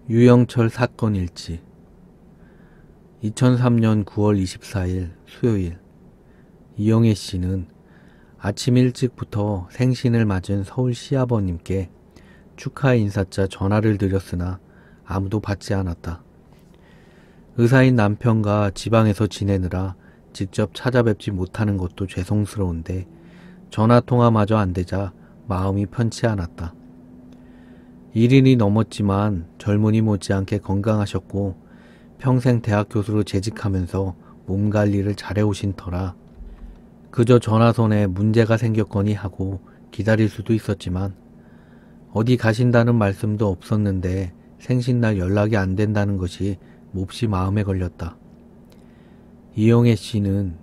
유영철 사건 일지. 2003년 9월 24일 수요일, 이영애 씨는 아침 일찍부터 생신을 맞은 서울 시아버님께 축하 인사자 전화를 드렸으나 아무도 받지 않았다. 의사인 남편과 지방에서 지내느라 직접 찾아뵙지 못하는 것도 죄송스러운데 전화통화마저 안 되자 마음이 편치 않았다. 1인이 넘었지만 젊은이 못지않게 건강하셨고 평생 대학 교수로 재직하면서 몸 관리를 잘해오신 터라 그저 전화선에 문제가 생겼거니 하고 기다릴 수도 있었지만 어디 가신다는 말씀도 없었는데 생신날 연락이 안 된다는 것이 몹시 마음에 걸렸다. 이영애 씨는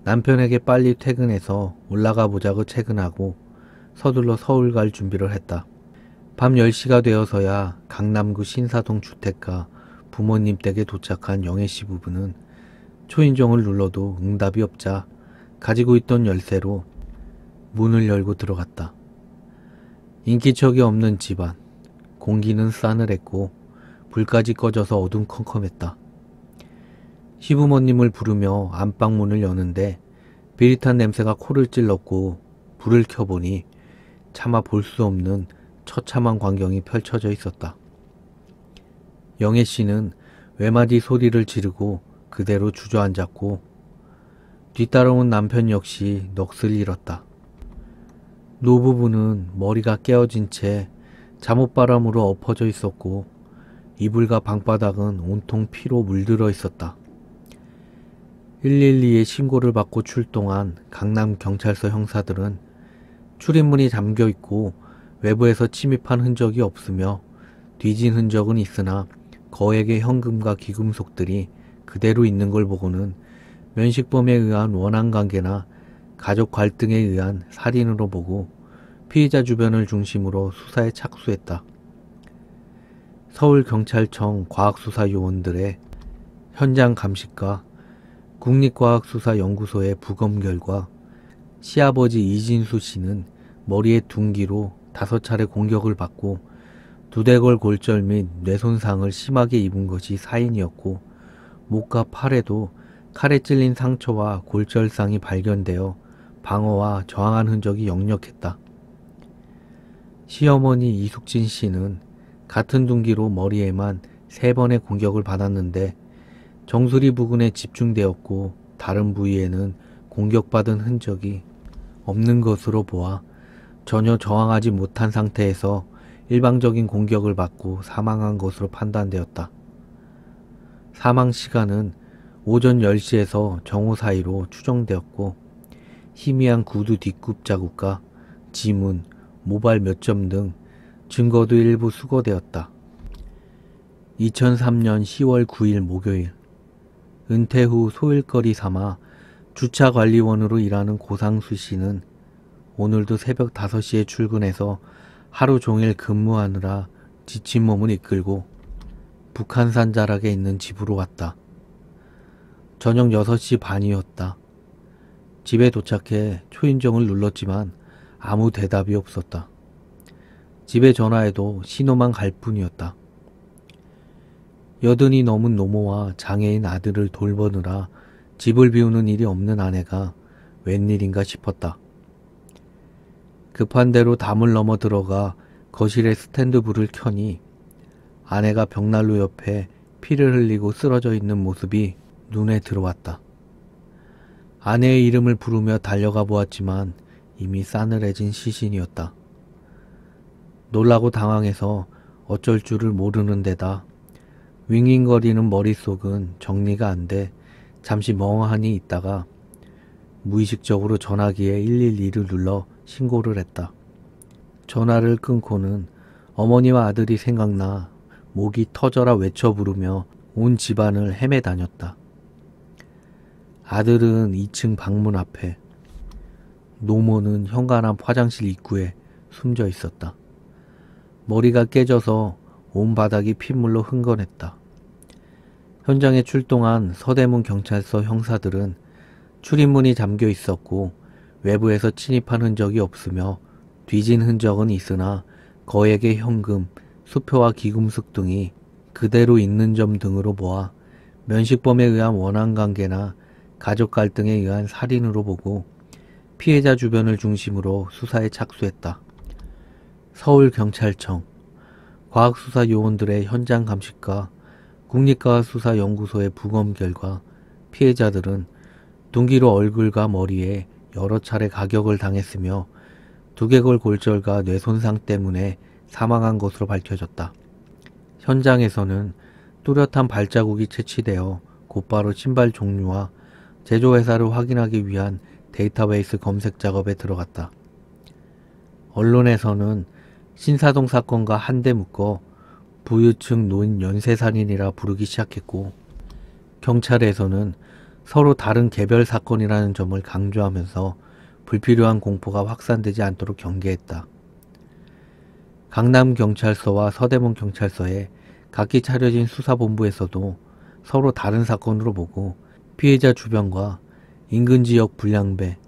남편에게 빨리 퇴근해서 올라가 보자고 퇴근하고 서둘러 서울 갈 준비를 했다. 밤 10시가 되어서야 강남구 신사동 주택가 부모님 댁에 도착한 영애 씨 부부는 초인종을 눌러도 응답이 없자 가지고 있던 열쇠로 문을 열고 들어갔다. 인기척이 없는 집안, 공기는 싸늘했고 불까지 꺼져서 어둠컴컴했다. 시부모님을 부르며 안방문을 여는데 비릿한 냄새가 코를 찔렀고 불을 켜보니 차마 볼 수 없는 처참한 광경이 펼쳐져 있었다. 영애 씨는 외마디 소리를 지르고 그대로 주저앉았고 뒤따라온 남편 역시 넋을 잃었다. 노부부는 머리가 깨어진 채 잠옷바람으로 엎어져 있었고 이불과 방바닥은 온통 피로 물들어 있었다. 112에 신고를 받고 출동한 강남경찰서 형사들은 출입문이 잠겨 있고 외부에서 침입한 흔적이 없으며 뒤진 흔적은 있으나 거액의 현금과 귀금속들이 그대로 있는 걸 보고는 면식범에 의한 원한관계나 가족 갈등에 의한 살인으로 보고 피의자 주변을 중심으로 수사에 착수했다. 서울경찰청 과학수사요원들의 현장 감식과 국립과학수사연구소의 부검 결과 시아버지 이진수 씨는 머리에 둔기로 5차례 공격을 받고 두대골 골절 및 뇌손상을 심하게 입은 것이 사인이었고 목과 팔에도 칼에 찔린 상처와 골절상이 발견되어 방어와 저항한 흔적이 역력했다. 시어머니 이숙진 씨는 같은 둔기로 머리에만 3번의 공격을 받았는데 정수리 부근에 집중되었고 다른 부위에는 공격받은 흔적이 없는 것으로 보아 전혀 저항하지 못한 상태에서 일방적인 공격을 받고 사망한 것으로 판단되었다. 사망 시간은 오전 10시에서 정오 사이로 추정되었고 희미한 구두 뒷굽 자국과 지문, 모발 몇 점 등 증거도 일부 수거되었다. 2003년 10월 9일 목요일, 은퇴 후 소일거리 삼아 주차관리원으로 일하는 고상수 씨는 오늘도 새벽 5시에 출근해서 하루 종일 근무하느라 지친 몸을 이끌고 북한산 자락에 있는 집으로 왔다. 저녁 6시 반이었다. 집에 도착해 초인종을 눌렀지만 아무 대답이 없었다. 집에 전화해도 신호만 갈 뿐이었다. 여든이 넘은 노모와 장애인 아들을 돌보느라 집을 비우는 일이 없는 아내가 웬일인가 싶었다. 급한 대로 담을 넘어 들어가 거실에 스탠드 불을 켜니 아내가 벽난로 옆에 피를 흘리고 쓰러져 있는 모습이 눈에 들어왔다. 아내의 이름을 부르며 달려가 보았지만 이미 싸늘해진 시신이었다. 놀라고 당황해서 어쩔 줄을 모르는 데다 윙윙거리는 머릿속은 정리가 안 돼 잠시 멍하니 있다가 무의식적으로 전화기에 112를 눌러 신고를 했다. 전화를 끊고는 어머니와 아들이 생각나 목이 터져라 외쳐 부르며 온 집안을 헤매 다녔다. 아들은 2층 방문 앞에, 노모는 현관앞 화장실 입구에 숨져 있었다. 머리가 깨져서 온 바닥이 핏물로 흥건했다. 현장에 출동한 서대문 경찰서 형사들은 출입문이 잠겨 있었고 외부에서 침입한 흔적이 없으며 뒤진 흔적은 있으나 거액의 현금, 수표와 기금속 등이 그대로 있는 점 등으로 보아 면식범에 의한 원한관계나 가족 갈등에 의한 살인으로 보고 피해자 주변을 중심으로 수사에 착수했다. 서울경찰청 과학수사 요원들의 현장 감식과 국립과학수사연구소의 부검 결과 피해자들은 둔기로 얼굴과 머리에 여러 차례 가격을 당했으며 두개골 골절과 뇌손상 때문에 사망한 것으로 밝혀졌다. 현장에서는 뚜렷한 발자국이 채취되어 곧바로 신발 종류와 제조회사를 확인하기 위한 데이터베이스 검색 작업에 들어갔다. 언론에서는 신사동 사건과 한데 묶어 부유층 노인 연쇄살인이라 부르기 시작했고, 경찰에서는 서로 다른 개별 사건이라는 점을 강조하면서 불필요한 공포가 확산되지 않도록 경계했다. 강남경찰서와 서대문경찰서에 각기 차려진 수사본부에서도 서로 다른 사건으로 보고 피해자 주변과 인근 지역 불량배,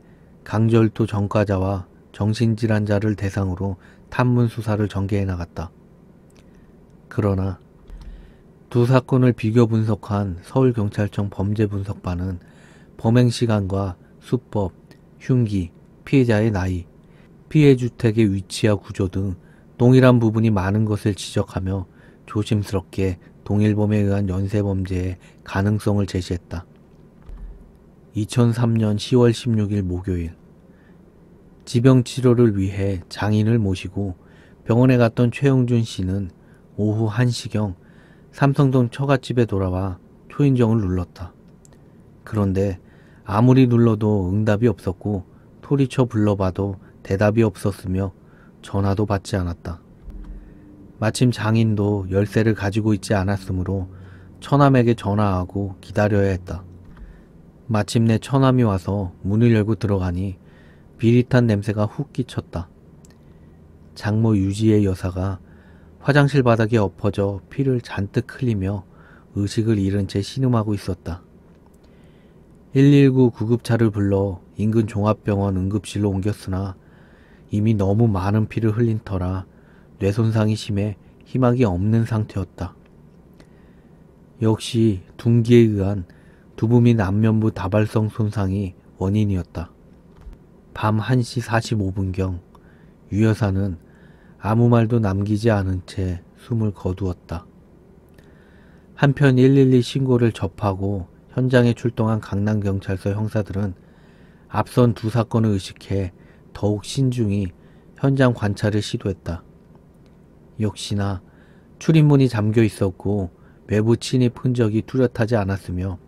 강절도 전과자와 정신질환자를 대상으로 탐문 수사를 전개해 나갔다. 그러나 두 사건을 비교 분석한 서울경찰청 범죄분석반은 범행 시간과 수법, 흉기, 피해자의 나이, 피해 주택의 위치와 구조 등 동일한 부분이 많은 것을 지적하며 조심스럽게 동일범에 의한 연쇄범죄의 가능성을 제시했다. 2003년 10월 16일 목요일, 지병치료를 위해 장인을 모시고 병원에 갔던 최영준 씨는 오후 1시경 삼성동 처갓집에 돌아와 초인종을 눌렀다. 그런데 아무리 눌러도 응답이 없었고 소리쳐 불러봐도 대답이 없었으며 전화도 받지 않았다. 마침 장인도 열쇠를 가지고 있지 않았으므로 처남에게 전화하고 기다려야 했다. 마침내 처남이 와서 문을 열고 들어가니 비릿한 냄새가 훅 끼쳤다. 장모 유지의 여사가 화장실 바닥에 엎어져 피를 잔뜩 흘리며 의식을 잃은 채 신음하고 있었다. 119 구급차를 불러 인근 종합병원 응급실로 옮겼으나 이미 너무 많은 피를 흘린 터라 뇌손상이 심해 희망이 없는 상태였다. 역시 둔기에 의한 두부 및 안면부 다발성 손상이 원인이었다. 밤 1시 45분경 유 여사는 아무 말도 남기지 않은 채 숨을 거두었다. 한편 112 신고를 접하고 현장에 출동한 강남경찰서 형사들은 앞선 두 사건을 의식해 더욱 신중히 현장 관찰을 시도했다. 역시나 출입문이 잠겨 있었고 외부 침입 흔적이 뚜렷하지 않았으며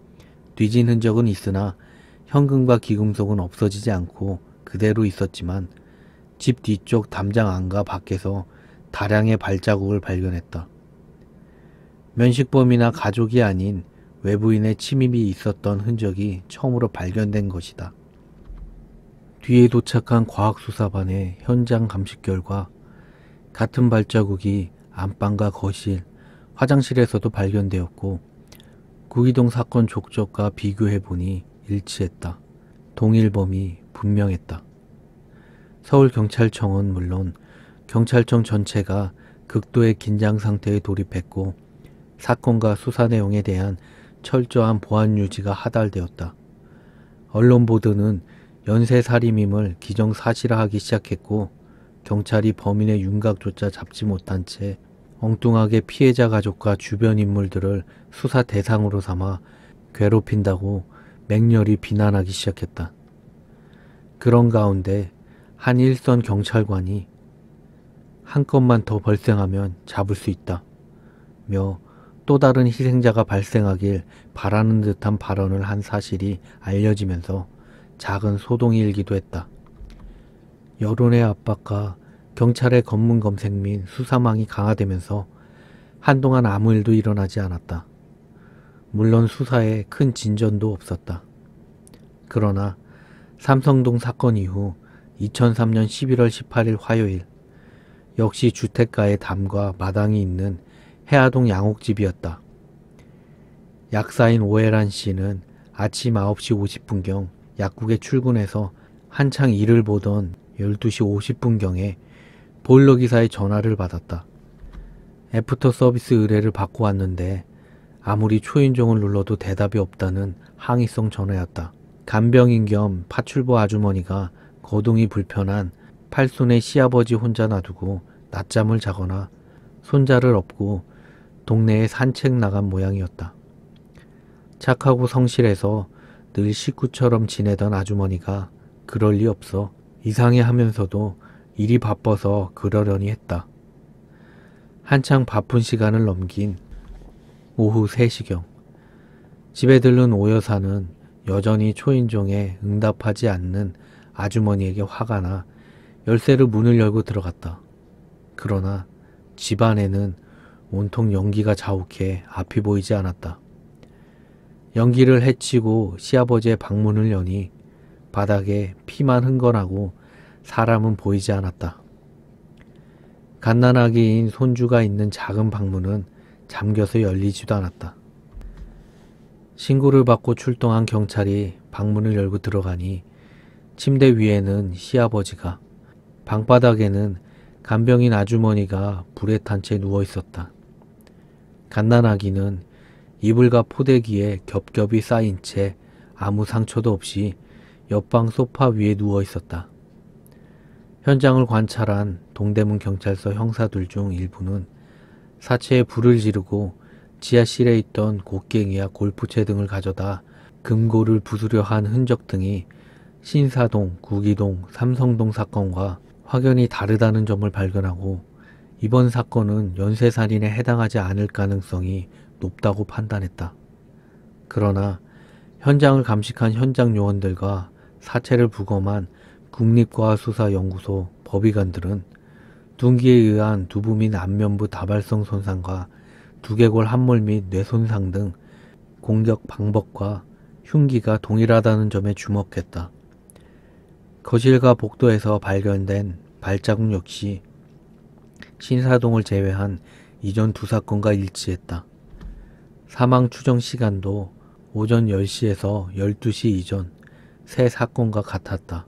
뒤진 흔적은 있으나 현금과 기금속은 없어지지 않고 그대로 있었지만 집 뒤쪽 담장 안과 밖에서 다량의 발자국을 발견했다. 면식범이나 가족이 아닌 외부인의 침입이 있었던 흔적이 처음으로 발견된 것이다. 뒤에 도착한 과학수사반의 현장 감식 결과 같은 발자국이 안방과 거실, 화장실에서도 발견되었고 구기동 사건 족적과 비교해보니 일치했다. 동일범이 분명했다. 서울경찰청은 물론 경찰청 전체가 극도의 긴장 상태에 돌입했고 사건과 수사 내용에 대한 철저한 보안 유지가 하달되었다. 언론 보도는 연쇄살인임을 기정사실화하기 시작했고 경찰이 범인의 윤곽조차 잡지 못한 채 엉뚱하게 피해자 가족과 주변 인물들을 수사 대상으로 삼아 괴롭힌다고 맹렬히 비난하기 시작했다. 그런 가운데 한 일선 경찰관이 한 건만 더 발생하면 잡을 수 있다 며 또 다른 희생자가 발생하길 바라는 듯한 발언을 한 사실이 알려지면서 작은 소동이 일기도 했다. 여론의 압박과 경찰의 검문 검색 및 수사망이 강화되면서 한동안 아무 일도 일어나지 않았다. 물론 수사에 큰 진전도 없었다. 그러나 삼성동 사건 이후 2003년 11월 18일 화요일, 역시 주택가에 담과 마당이 있는 해화동 양옥집이었다. 약사인 오해란 씨는 아침 9시 50분경 약국에 출근해서 한창 일을 보던 12시 50분경에 보일러 기사의 전화를 받았다. 애프터 서비스 의뢰를 받고 왔는데 아무리 초인종을 눌러도 대답이 없다는 항의성 전화였다. 간병인 겸 파출부 아주머니가 거동이 불편한 팔순의 시아버지 혼자 놔두고 낮잠을 자거나 손자를 업고 동네에 산책 나간 모양이었다. 착하고 성실해서 늘 식구처럼 지내던 아주머니가 그럴 리 없어 이상해 하면서도 일이 바빠서 그러려니 했다. 한창 바쁜 시간을 넘긴 오후 3시경 집에 들른 오 여사는 여전히 초인종에 응답하지 않는 아주머니에게 화가 나 열쇠로 문을 열고 들어갔다. 그러나 집 안에는 온통 연기가 자욱해 앞이 보이지 않았다. 연기를 헤치고 시아버지의 방문을 여니 바닥에 피만 흥건하고 사람은 보이지 않았다. 갓난아기인 손주가 있는 작은 방문은 잠겨서 열리지도 않았다. 신고를 받고 출동한 경찰이 방문을 열고 들어가니 침대 위에는 시아버지가, 방바닥에는 간병인 아주머니가 불에 탄 채 누워 있었다. 갓난아기는 이불과 포대기에 겹겹이 쌓인 채 아무 상처도 없이 옆방 소파 위에 누워 있었다. 현장을 관찰한 동대문 경찰서 형사들 중 일부는 사체에 불을 지르고 지하실에 있던 곡괭이와 골프채 등을 가져다 금고를 부수려 한 흔적 등이 신사동, 구기동, 삼성동 사건과 확연히 다르다는 점을 발견하고 이번 사건은 연쇄살인에 해당하지 않을 가능성이 높다고 판단했다. 그러나 현장을 감식한 현장 요원들과 사체를 부검한 국립과수사연구소 법의관들은 둔기에 의한 두부 및 안면부 다발성 손상과 두개골 함몰 및 뇌손상 등 공격 방법과 흉기가 동일하다는 점에 주목했다. 거실과 복도에서 발견된 발자국 역시 신사동을 제외한 이전 두 사건과 일치했다. 사망 추정 시간도 오전 10시에서 12시 이전 세 사건과 같았다.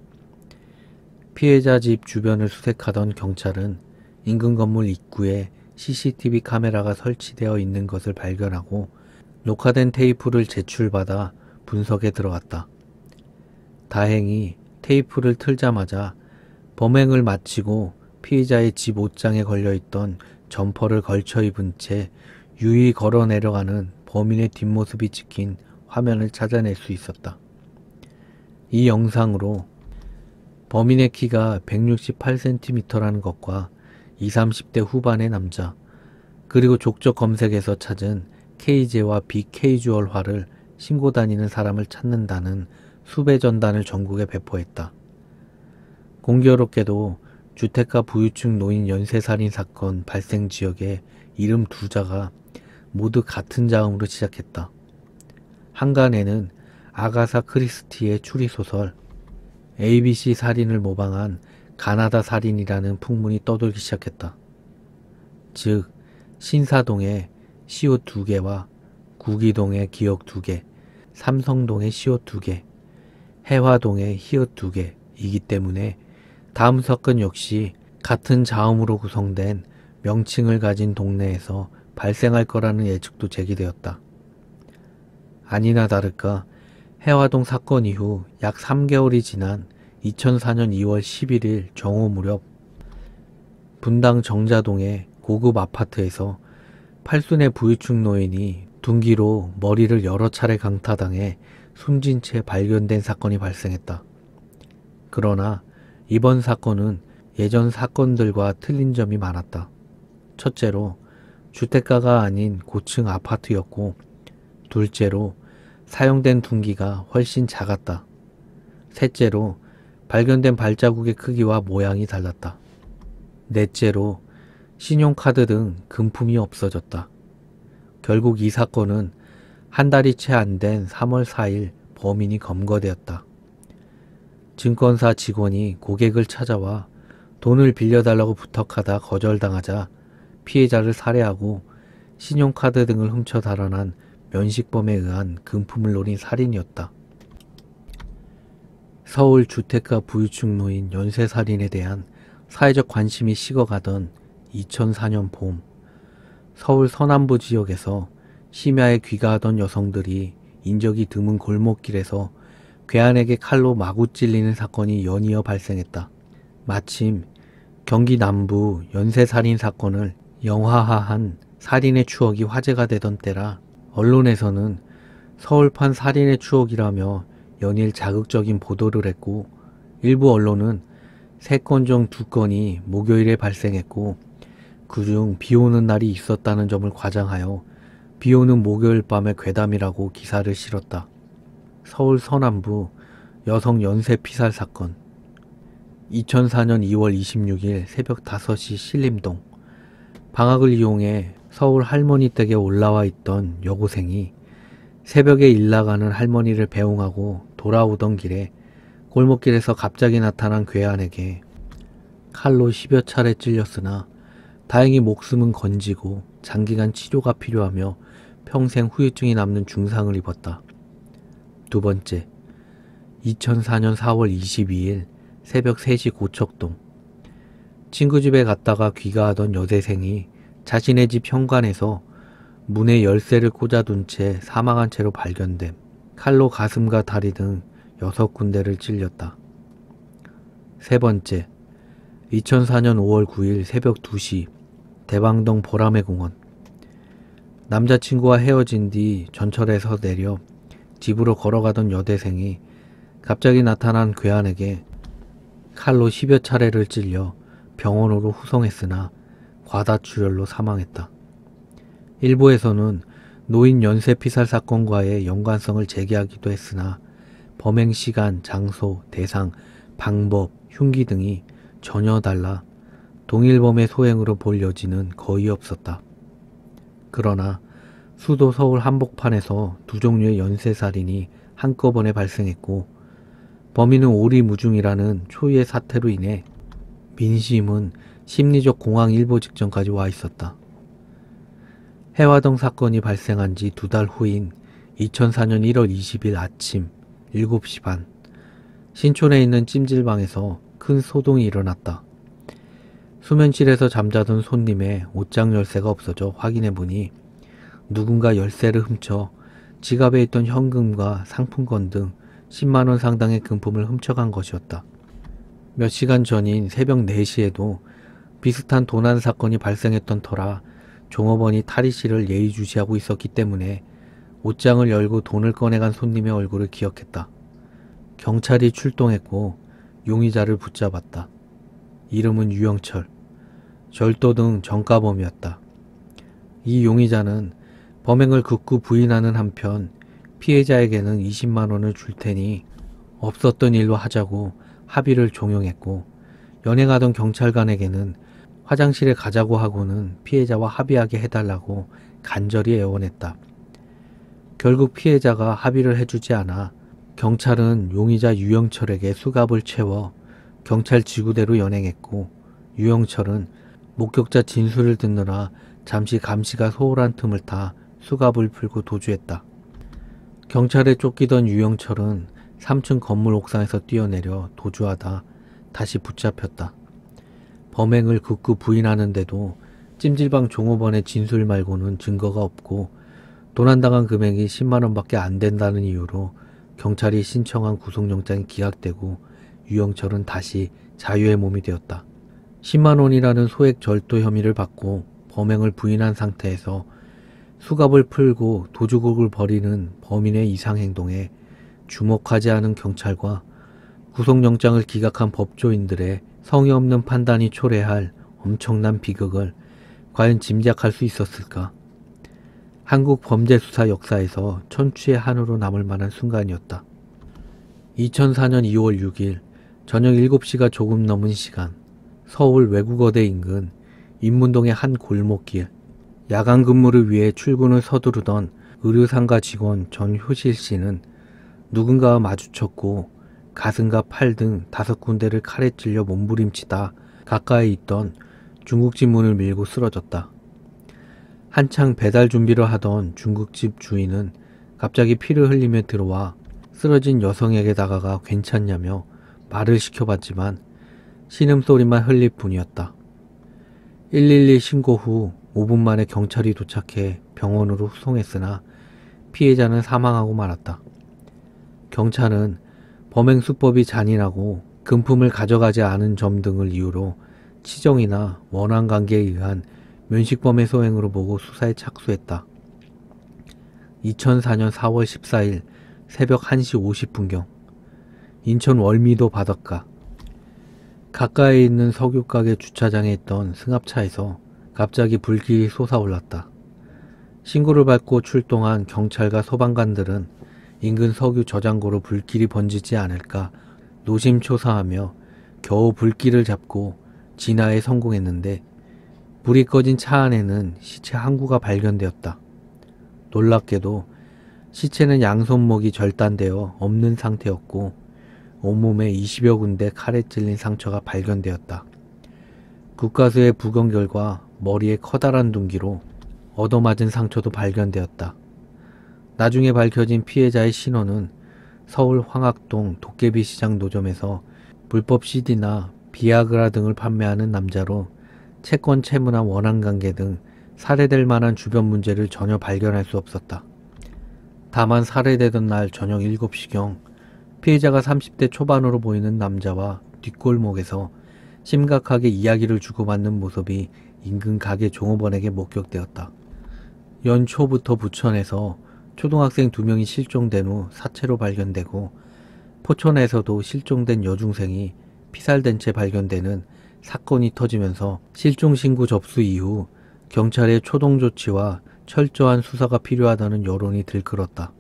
피해자 집 주변을 수색하던 경찰은 인근 건물 입구에 CCTV 카메라가 설치되어 있는 것을 발견하고 녹화된 테이프를 제출받아 분석에 들어갔다. 다행히 테이프를 틀자마자 범행을 마치고 피해자의 집 옷장에 걸려있던 점퍼를 걸쳐 입은 채 유유히 걸어 내려가는 범인의 뒷모습이 찍힌 화면을 찾아낼 수 있었다. 이 영상으로 범인의 키가 168cm라는 것과 20, 30대 후반의 남자, 그리고 족적 검색에서 찾은 KJ와 비케이주얼화를 신고 다니는 사람을 찾는다는 수배 전단을 전국에 배포했다. 공교롭게도 주택가 부유층 노인 연쇄살인 사건 발생 지역의 이름 두 자가 모두 같은 자음으로 시작했다. 한간에는 아가사 크리스티의 추리소설 ABC 살인을 모방한 가나다 살인이라는 풍문이 떠돌기 시작했다. 즉 신사동에 시옷 2개와 구기동에 기역 2개, 삼성동에 시옷 2개, 해화동에 히읗 2개이기 때문에 다음 사건 역시 같은 자음으로 구성된 명칭을 가진 동네에서 발생할 거라는 예측도 제기되었다. 아니나 다를까 해화동 사건 이후 약 3개월이 지난 2004년 2월 11일 정오 무렵 분당 정자동의 고급 아파트에서 팔순의 부유층 노인이 둔기로 머리를 여러 차례 강타당해 숨진 채 발견된 사건이 발생했다. 그러나 이번 사건은 예전 사건들과 틀린 점이 많았다. 첫째로 주택가가 아닌 고층 아파트였고, 둘째로 사용된 둔기가 훨씬 작았다. 셋째로 발견된 발자국의 크기와 모양이 달랐다. 넷째로 신용카드 등 금품이 없어졌다. 결국 이 사건은 한 달이 채 안 된 3월 4일 범인이 검거되었다. 증권사 직원이 고객을 찾아와 돈을 빌려달라고 부탁하다 거절당하자 피해자를 살해하고 신용카드 등을 훔쳐 달아난 면식범에 의한 금품을 노린 살인이었다. 서울 주택가 부유층 노인 연쇄살인에 대한 사회적 관심이 식어가던 2004년 봄, 서울 서남부 지역에서 심야에 귀가하던 여성들이 인적이 드문 골목길에서 괴한에게 칼로 마구 찔리는 사건이 연이어 발생했다. 마침 경기 남부 연쇄살인 사건을 영화화한 살인의 추억이 화제가 되던 때라 언론에서는 서울판 살인의 추억이라며 연일 자극적인 보도를 했고, 일부 언론은 3건 중 2건이 목요일에 발생했고 그중 비오는 날이 있었다는 점을 과장하여 비오는 목요일 밤의 괴담이라고 기사를 실었다. 서울 서남부 여성 연쇄 피살 사건. 2004년 2월 26일 새벽 5시 신림동. 방학을 이용해 서울 할머니 댁에 올라와 있던 여고생이 새벽에 일 나가는 할머니를 배웅하고 돌아오던 길에 골목길에서 갑자기 나타난 괴한에게 칼로 10여 차례 찔렸으나 다행히 목숨은 건지고 장기간 치료가 필요하며 평생 후유증이 남는 중상을 입었다. 두 번째, 2004년 4월 22일 새벽 3시 고척동. 친구 집에 갔다가 귀가하던 여대생이 자신의 집 현관에서 문에 열쇠를 꽂아둔 채 사망한 채로 발견됨. 칼로 가슴과 다리 등 6군데를 찔렸다. 세 번째, 2004년 5월 9일 새벽 2시 대방동 보라매 공원. 남자친구와 헤어진 뒤 전철에서 내려 집으로 걸어가던 여대생이 갑자기 나타난 괴한에게 칼로 10여 차례를 찔려 병원으로 후송했으나 과다출혈로 사망했다. 일부에서는 노인 연쇄 피살 사건과의 연관성을 제기하기도 했으나 범행 시간, 장소, 대상, 방법, 흉기 등이 전혀 달라 동일범의 소행으로 볼 여지는 거의 없었다. 그러나 수도 서울 한복판에서 2종류의 연쇄살인이 한꺼번에 발생했고 범인은 오리무중이라는 초유의 사태로 인해 민심은 심리적 공황 일보 직전까지 와 있었다. 해화동 사건이 발생한 지 2달 후인 2004년 1월 20일 아침 7시 반, 신촌에 있는 찜질방에서 큰 소동이 일어났다. 수면실에서 잠자던 손님의 옷장 열쇠가 없어져 확인해보니 누군가 열쇠를 훔쳐 지갑에 있던 현금과 상품권 등 10만원 상당의 금품을 훔쳐간 것이었다. 몇 시간 전인 새벽 4시에도 비슷한 도난 사건이 발생했던 터라 종업원이 탈의실을 예의주시하고 있었기 때문에 옷장을 열고 돈을 꺼내간 손님의 얼굴을 기억했다. 경찰이 출동했고 용의자를 붙잡았다. 이름은 유영철, 절도 등 전과범이었다. 이 용의자는 범행을 극구 부인하는 한편 피해자에게는 20만원을 줄 테니 없었던 일로 하자고 합의를 종용했고, 연행하던 경찰관에게는 화장실에 가자고 하고는 피해자와 합의하게 해달라고 간절히 애원했다. 결국 피해자가 합의를 해주지 않아 경찰은 용의자 유영철에게 수갑을 채워 경찰 지구대로 연행했고, 유영철은 목격자 진술을 듣느라 잠시 감시가 소홀한 틈을 타 수갑을 풀고 도주했다. 경찰에 쫓기던 유영철은 3층 건물 옥상에서 뛰어내려 도주하다 다시 붙잡혔다. 범행을 극구 부인하는데도 찜질방 종업원의 진술 말고는 증거가 없고 도난당한 금액이 10만원밖에 안 된다는 이유로 경찰이 신청한 구속영장이 기각되고 유영철은 다시 자유의 몸이 되었다. 10만원이라는 소액 절도 혐의를 받고 범행을 부인한 상태에서 수갑을 풀고 도주곡을 벌이는 범인의 이상행동에 주목하지 않은 경찰과 구속영장을 기각한 법조인들의 성의 없는 판단이 초래할 엄청난 비극을 과연 짐작할 수 있었을까? 한국 범죄수사 역사에서 천추의 한으로 남을 만한 순간이었다. 2004년 2월 6일 저녁 7시가 조금 넘은 시간, 서울 외국어대 인근 인문동의 한 골목길. 야간 근무를 위해 출근을 서두르던 의류상가 직원 전효실 씨는 누군가와 마주쳤고 가슴과 팔 등 5군데를 칼에 찔려 몸부림치다 가까이 있던 중국집 문을 밀고 쓰러졌다. 한창 배달 준비를 하던 중국집 주인은 갑자기 피를 흘리며 들어와 쓰러진 여성에게 다가가 괜찮냐며 말을 시켜봤지만 신음소리만 흘릴 뿐이었다. 112 신고 후 5분 만에 경찰이 도착해 병원으로 후송했으나 피해자는 사망하고 말았다. 경찰은 범행 수법이 잔인하고 금품을 가져가지 않은 점 등을 이유로 치정이나 원한 관계에 의한 면식범의 소행으로 보고 수사에 착수했다. 2004년 4월 14일 새벽 1시 50분경 인천 월미도 바닷가 가까이에 있는 석유가게 주차장에 있던 승합차에서 갑자기 불길이 솟아올랐다. 신고를 받고 출동한 경찰과 소방관들은 인근 석유 저장고로 불길이 번지지 않을까 노심초사하며 겨우 불길을 잡고 진화에 성공했는데 불이 꺼진 차 안에는 시체 한 구가 발견되었다. 놀랍게도 시체는 양손목이 절단되어 없는 상태였고 온몸에 20여 군데 칼에 찔린 상처가 발견되었다. 국가수의 부검 결과 머리에 커다란 둔기로 얻어맞은 상처도 발견되었다. 나중에 밝혀진 피해자의 신원은 서울 황학동 도깨비시장 노점에서 불법 CD나 비아그라 등을 판매하는 남자로 채권 채무나 원한관계 등 살해될 만한 주변 문제를 전혀 발견할 수 없었다. 다만 살해되던 날 저녁 7시경 피해자가 30대 초반으로 보이는 남자와 뒷골목에서 심각하게 이야기를 주고받는 모습이 인근 가게 종업원에게 목격되었다. 연초부터 부천에서 초등학생 2명이 실종된 후 사체로 발견되고 포천에서도 실종된 여중생이 피살된 채 발견되는 사건이 터지면서 실종신고 접수 이후 경찰의 초동조치와 철저한 수사가 필요하다는 여론이 들끓었다.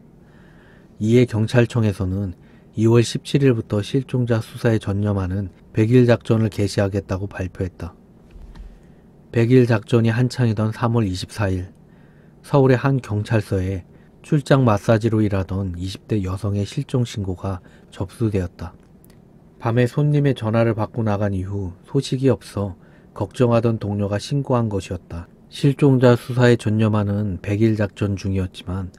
이에 경찰청에서는 2월 17일부터 실종자 수사에 전념하는 100일 작전을 개시하겠다고 발표했다. 100일 작전이 한창이던 3월 24일 서울의 한 경찰서에 출장 마사지로 일하던 20대 여성의 실종 신고가 접수되었다. 밤에 손님의 전화를 받고 나간 이후 소식이 없어 걱정하던 동료가 신고한 것이었다. 실종자 수사에 전념하는 100일 작전 중이었지만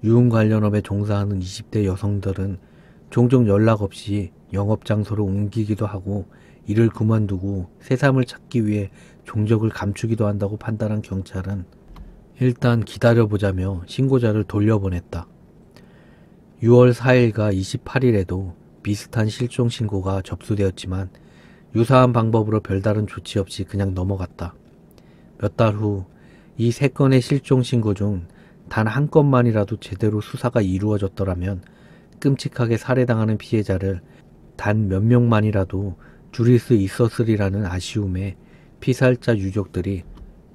유흥 관련업에 종사하는 20대 여성들은 종종 연락 없이 영업장소를 옮기기도 하고 일을 그만두고 새삼을 찾기 위해 종적을 감추기도 한다고 판단한 경찰은 일단 기다려보자며 신고자를 돌려보냈다. 6월 4일과 28일에도 비슷한 실종 신고가 접수되었지만 유사한 방법으로 별다른 조치 없이 그냥 넘어갔다. 몇 달 후 이 3건의 실종 신고 중 단 한 건만이라도 제대로 수사가 이루어졌더라면 끔찍하게 살해당하는 피해자를 단 몇 명만이라도 줄일 수 있었으리라는 아쉬움에 피살자 유족들이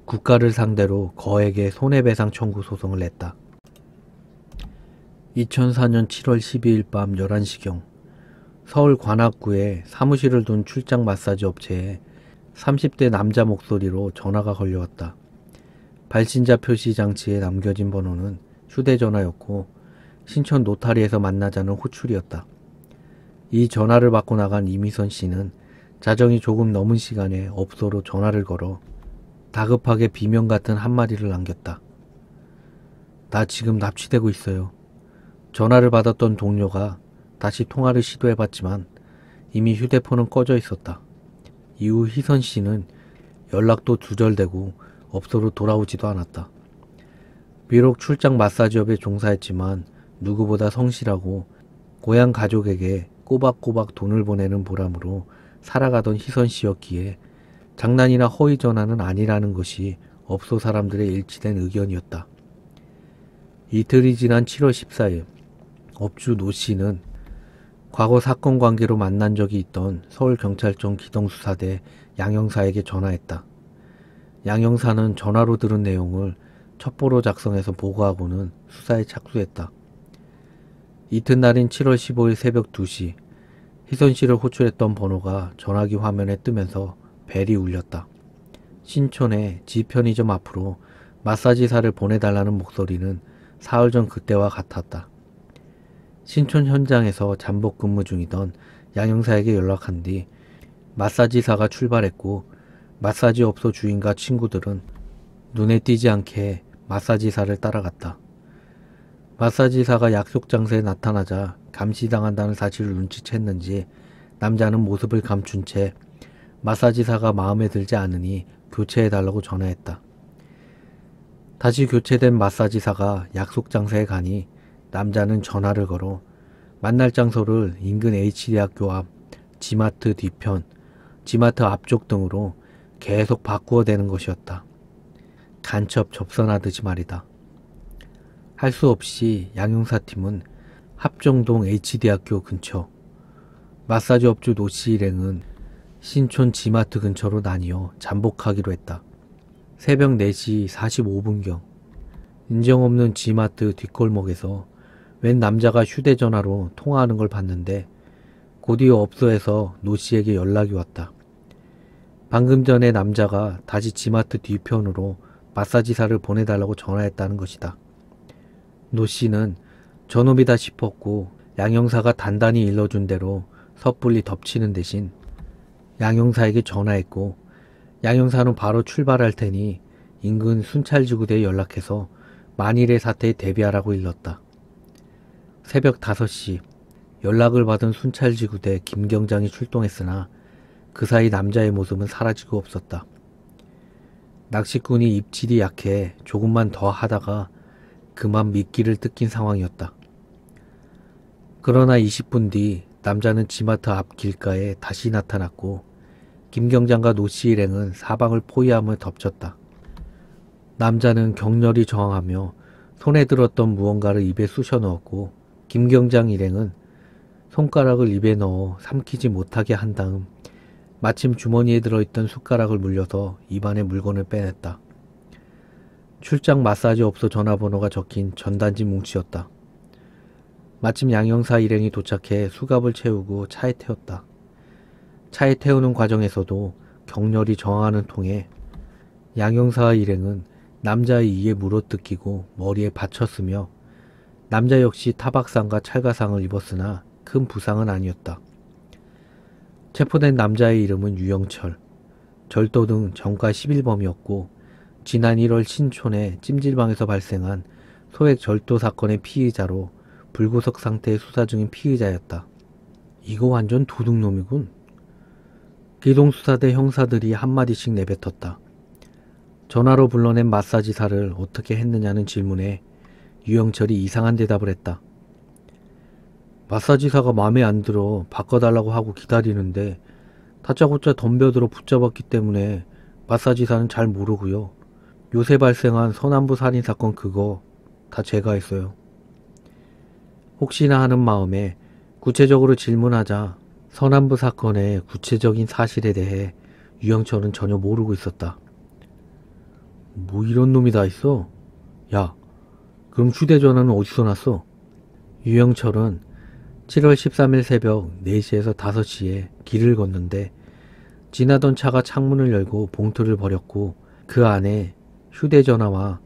국가를 상대로 거액의 손해배상 청구 소송을 냈다. 2004년 7월 12일 밤 11시경 서울 관악구에 사무실을 둔 출장 마사지 업체에 30대 남자 목소리로 전화가 걸려왔다. 발신자 표시 장치에 남겨진 번호는 휴대전화였고 신촌 노타리에서 만나자는 호출이었다. 이 전화를 받고 나간 이미선 씨는 자정이 조금 넘은 시간에 업소로 전화를 걸어 다급하게 비명 같은 한마디를 남겼다. 나 지금 납치되고 있어요. 전화를 받았던 동료가 다시 통화를 시도해봤지만 이미 휴대폰은 꺼져 있었다. 이후 희선 씨는 연락도 두절되고 업소로 돌아오지도 않았다. 비록 출장 마사지업에 종사했지만 누구보다 성실하고 고향 가족에게 꼬박꼬박 돈을 보내는 보람으로 살아가던 희선 씨였기에 장난이나 허위 전화는 아니라는 것이 업소 사람들의 일치된 의견이었다. 이틀이 지난 7월 14일 업주 노 씨는 과거 사건 관계로 만난 적이 있던 서울경찰청 기동수사대 양 형사에게 전화했다. 양 형사는 전화로 들은 내용을 첩보로 작성해서 보고하고는 수사에 착수했다. 이튿날인 7월 15일 새벽 2시 희선 씨를 호출했던 번호가 전화기 화면에 뜨면서 벨이 울렸다. 신촌의 지 편의점 앞으로 마사지사를 보내달라는 목소리는 사흘 전 그때와 같았다. 신촌 현장에서 잠복 근무 중이던 양 형사에게 연락한 뒤 마사지사가 출발했고 마사지 업소 주인과 친구들은 눈에 띄지 않게 마사지사를 따라갔다. 마사지사가 약속 장소에 나타나자 감시당한다는 사실을 눈치챘는지 남자는 모습을 감춘 채 마사지사가 마음에 들지 않으니 교체해달라고 전화했다. 다시 교체된 마사지사가 약속 장소에 가니 남자는 전화를 걸어 만날 장소를 인근 H대학교 앞, 지마트 뒤편, 지마트 앞쪽 등으로 계속 바꾸어 대는 것이었다. 간첩 접선하듯이 말이다. 할 수 없이 양형사팀은 합정동 H대학교 근처, 마사지 업주 노씨 일행은 신촌 지마트 근처로 나뉘어 잠복하기로 했다. 새벽 4시 45분경 인정 없는 지마트 뒷골목에서 웬 남자가 휴대전화로 통화하는 걸 봤는데 곧이어 업소에서 노씨에게 연락이 왔다. 방금 전에 남자가 다시 지마트 뒤편으로 마사지사를 보내달라고 전화했다는 것이다. 노씨는 저놈이다 싶었고 양형사가 단단히 일러준 대로 섣불리 덮치는 대신 양형사에게 전화했고 양형사는 바로 출발할 테니 인근 순찰지구대에 연락해서 만일의 사태에 대비하라고 일렀다. 새벽 5시 연락을 받은 순찰지구대 김경장이 출동했으나 그 사이 남자의 모습은 사라지고 없었다. 낚시꾼이 입질이 약해 조금만 더 하다가 그만 미끼를 뜯긴 상황이었다. 그러나 20분 뒤 남자는 지마트 앞 길가에 다시 나타났고 김경장과 노씨 일행은 사방을 포위하며 덮쳤다. 남자는 격렬히 저항하며 손에 들었던 무언가를 입에 쑤셔 넣었고 김경장 일행은 손가락을 입에 넣어 삼키지 못하게 한 다음 마침 주머니에 들어있던 숟가락을 물려서 입안에 물건을 빼냈다. 출장 마사지 업소 전화번호가 적힌 전단지 뭉치였다. 마침 양형사 일행이 도착해 수갑을 채우고 차에 태웠다. 차에 태우는 과정에서도 격렬히 저항하는 통에 양형사 일행은 남자의 이에 물어뜯기고 머리에 받쳤으며 남자 역시 타박상과 찰가상을 입었으나 큰 부상은 아니었다. 체포된 남자의 이름은 유영철, 절도 등 전과 11범이었고 지난 1월 신촌의 찜질방에서 발생한 소액 절도 사건의 피의자로 불구속 상태의 수사 중인 피의자였다. 이거 완전 도둑놈이군. 기동수사대 형사들이 한마디씩 내뱉었다. 전화로 불러낸 마사지사를 어떻게 했느냐는 질문에 유영철이 이상한 대답을 했다. 마사지사가 마음에 안 들어 바꿔달라고 하고 기다리는데 다짜고짜 덤벼들어 붙잡았기 때문에 마사지사는 잘 모르고요. 요새 발생한 서남부 살인사건 그거 다 제가 했어요. 혹시나 하는 마음에 구체적으로 질문하자 서남부 사건의 구체적인 사실에 대해 유영철은 전혀 모르고 있었다. 뭐 이런 놈이 다 있어? 야, 그럼 휴대전화는 어디서 났어? 유영철은 7월 13일 새벽 4시에서 5시에 길을 걷는데 지나던 차가 창문을 열고 봉투를 버렸고 그 안에 휴대전화와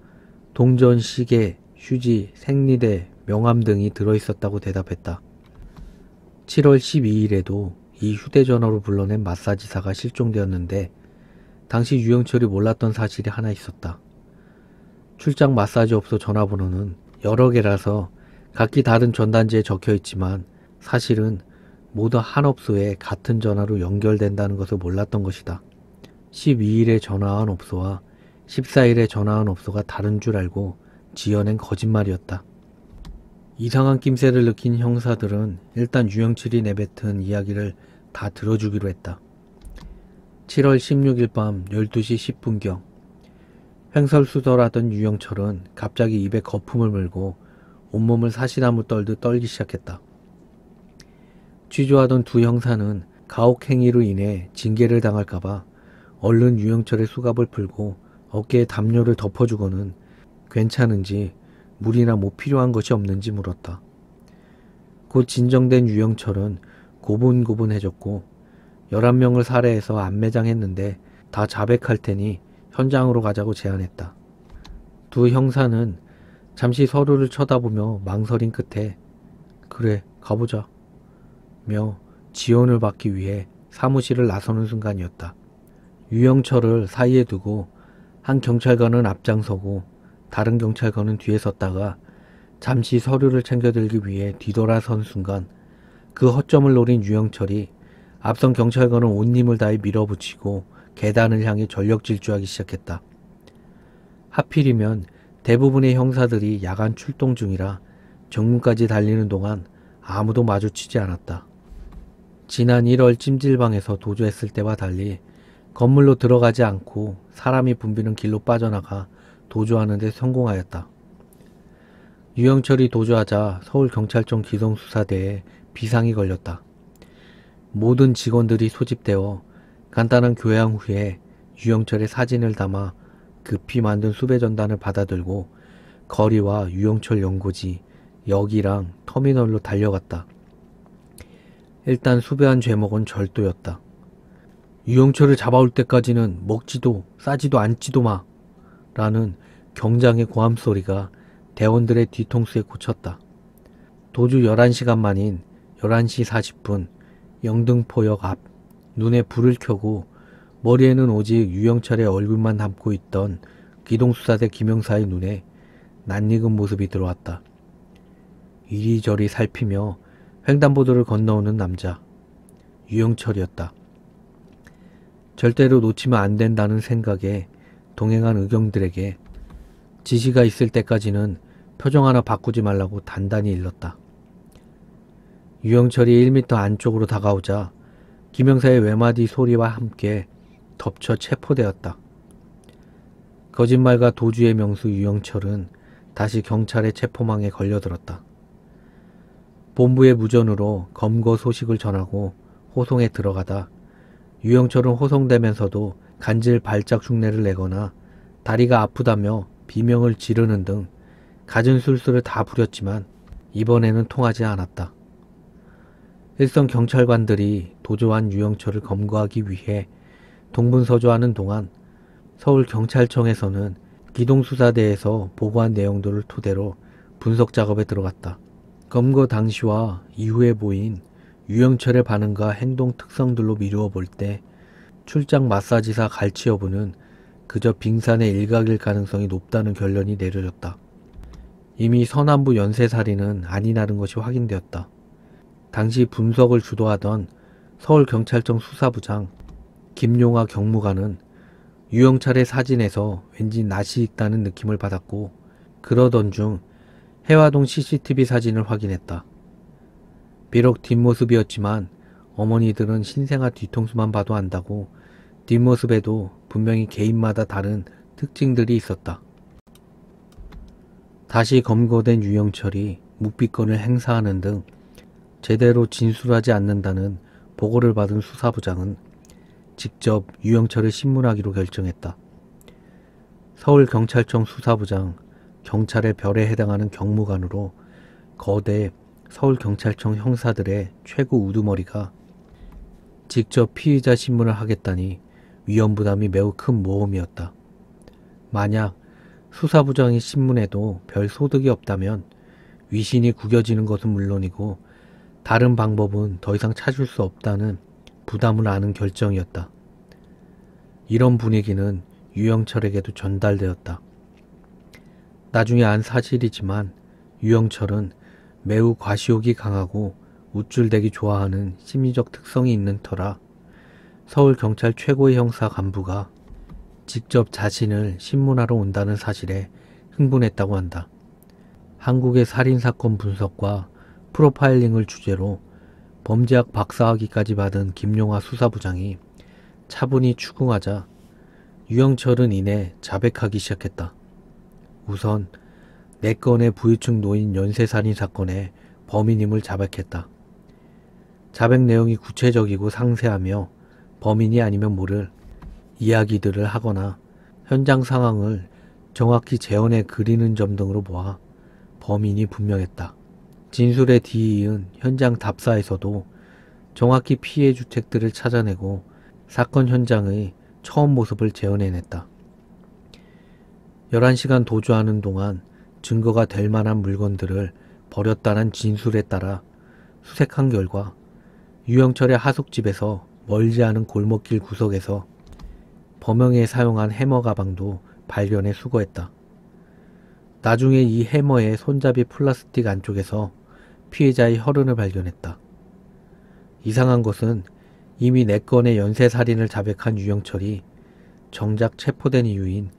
동전, 시계, 휴지, 생리대, 명함 등이 들어있었다고 대답했다. 7월 12일에도 이 휴대전화로 불러낸 마사지사가 실종되었는데 당시 유영철이 몰랐던 사실이 하나 있었다. 출장 마사지 업소 전화번호는 여러 개라서 각기 다른 전단지에 적혀있지만 사실은 모두 한 업소에 같은 전화로 연결된다는 것을 몰랐던 것이다. 12일에 전화한 업소와 14일에 전화한 업소가 다른 줄 알고 지어낸 거짓말이었다. 이상한 낌새를 느낀 형사들은 일단 유영철이 내뱉은 이야기를 다 들어주기로 했다. 7월 16일 밤 12시 10분경 횡설수설하던 유영철은 갑자기 입에 거품을 물고 온몸을 사시나무 떨듯 떨기 시작했다. 취조하던 두 형사는 가혹행위로 인해 징계를 당할까봐 얼른 유영철의 수갑을 풀고 어깨에 담요를 덮어주고는 괜찮은지 물이나 뭐 필요한 것이 없는지 물었다. 곧 진정된 유영철은 고분고분해졌고 11명을 살해해서 안매장했는데 다 자백할 테니 현장으로 가자고 제안했다. 두 형사는 잠시 서로를 쳐다보며 망설인 끝에 그래 가보자 며 지원을 받기 위해 사무실을 나서는 순간이었다. 유영철을 사이에 두고 한 경찰관은 앞장서고 다른 경찰관은 뒤에 섰다가 잠시 서류를 챙겨들기 위해 뒤돌아선 순간 그 허점을 노린 유영철이 앞선 경찰관은 온 힘을 다해 밀어붙이고 계단을 향해 전력 질주하기 시작했다. 하필이면 대부분의 형사들이 야간 출동 중이라 정문까지 달리는 동안 아무도 마주치지 않았다. 지난 1월 찜질방에서 도주했을 때와 달리 건물로 들어가지 않고 사람이 붐비는 길로 빠져나가 도주하는 데 성공하였다. 유영철이 도주하자 서울경찰청 기동수사대에 비상이 걸렸다. 모든 직원들이 소집되어 간단한 교양 후에 유영철의 사진을 담아 급히 만든 수배 전단을 받아들고 거리와 유영철 연고지, 역이랑 터미널로 달려갔다. 일단 수배한 죄목은 절도였다. 유영철을 잡아올 때까지는 먹지도 싸지도 앉지도 마 라는 경장의 고함소리가 대원들의 뒤통수에 꽂혔다. 도주 11시간 만인 11시 40분 영등포역 앞 눈에 불을 켜고 머리에는 오직 유영철의 얼굴만 담고 있던 기동수사대 김영사의 눈에 낯익은 모습이 들어왔다. 이리저리 살피며 횡단보도를 건너오는 남자. 유영철이었다. 절대로 놓치면 안 된다는 생각에 동행한 의경들에게 지시가 있을 때까지는 표정 하나 바꾸지 말라고 단단히 일렀다. 유영철이 1m 안쪽으로 다가오자 김영사의 외마디 소리와 함께 덮쳐 체포되었다. 거짓말과 도주의 명수 유영철은 다시 경찰의 체포망에 걸려들었다. 본부의 무전으로 검거 소식을 전하고 호송에 들어가다 유영철은 호송되면서도 간질 발작 흉내를 내거나 다리가 아프다며 비명을 지르는 등 갖은 술수를 다 부렸지만 이번에는 통하지 않았다. 일선 경찰관들이 도주한 유영철을 검거하기 위해 동분서주하는 동안 서울경찰청에서는 기동수사대에서 보고한 내용들을 토대로 분석 작업에 들어갔다. 검거 당시와 이후에 보인 유영철의 반응과 행동 특성들로 미루어 볼 때 출장 마사지사 갈취 여부는 그저 빙산의 일각일 가능성이 높다는 결론이 내려졌다. 이미 서남부 연쇄살인은 아니라는 것이 확인되었다. 당시 분석을 주도하던 서울경찰청 수사부장 김용화 경무관은 유영철의 사진에서 왠지 낯이 익다는 느낌을 받았고 그러던 중 해화동 CCTV 사진을 확인했다. 비록 뒷모습이었지만 어머니들은 신생아 뒤통수만 봐도 안다고 뒷모습에도 분명히 개인마다 다른 특징들이 있었다. 다시 검거된 유영철이 묵비권을 행사하는 등 제대로 진술하지 않는다는 보고를 받은 수사부장은 직접 유영철을 신문하기로 결정했다. 서울경찰청 수사부장, 경찰의 별에 해당하는 경무관으로 거대 서울경찰청 형사들의 최고 우두머리가 직접 피의자 신문을 하겠다니 위험부담이 매우 큰 모험이었다. 만약 수사부장이 신문에도 별 소득이 없다면 위신이 구겨지는 것은 물론이고 다른 방법은 더 이상 찾을 수 없다는 부담을 아는 결정이었다. 이런 분위기는 유영철에게도 전달되었다. 나중에 안 사실이지만 유영철은 매우 과시욕이 강하고 우쭐대기 좋아하는 심리적 특성이 있는 터라 서울경찰 최고의 형사 간부가 직접 자신을 신문하러 온다는 사실에 흥분했다고 한다. 한국의 살인사건 분석과 프로파일링을 주제로 범죄학 박사학위까지 받은 김용화 수사부장이 차분히 추궁하자 유영철은 이내 자백하기 시작했다. 우선 4건의 부유층 노인 연쇄살인 사건의 범인임을 자백했다. 자백 내용이 구체적이고 상세하며 범인이 아니면 모를 이야기들을 하거나 현장 상황을 정확히 재현해 그리는 점 등으로 보아 범인이 분명했다. 진술에 뒤이은 현장 답사에서도 정확히 피해 주택들을 찾아내고 사건 현장의 처음 모습을 재현해냈다. 11시간 도주하는 동안 증거가 될 만한 물건들을 버렸다는 진술에 따라 수색한 결과 유영철의 하숙집에서 멀지 않은 골목길 구석에서 범행에 사용한 해머 가방도 발견해 수거했다. 나중에 이 해머의 손잡이 플라스틱 안쪽에서 피해자의 혈흔을 발견했다. 이상한 것은 이미 4건의 연쇄살인을 자백한 유영철이 정작 체포된 이유인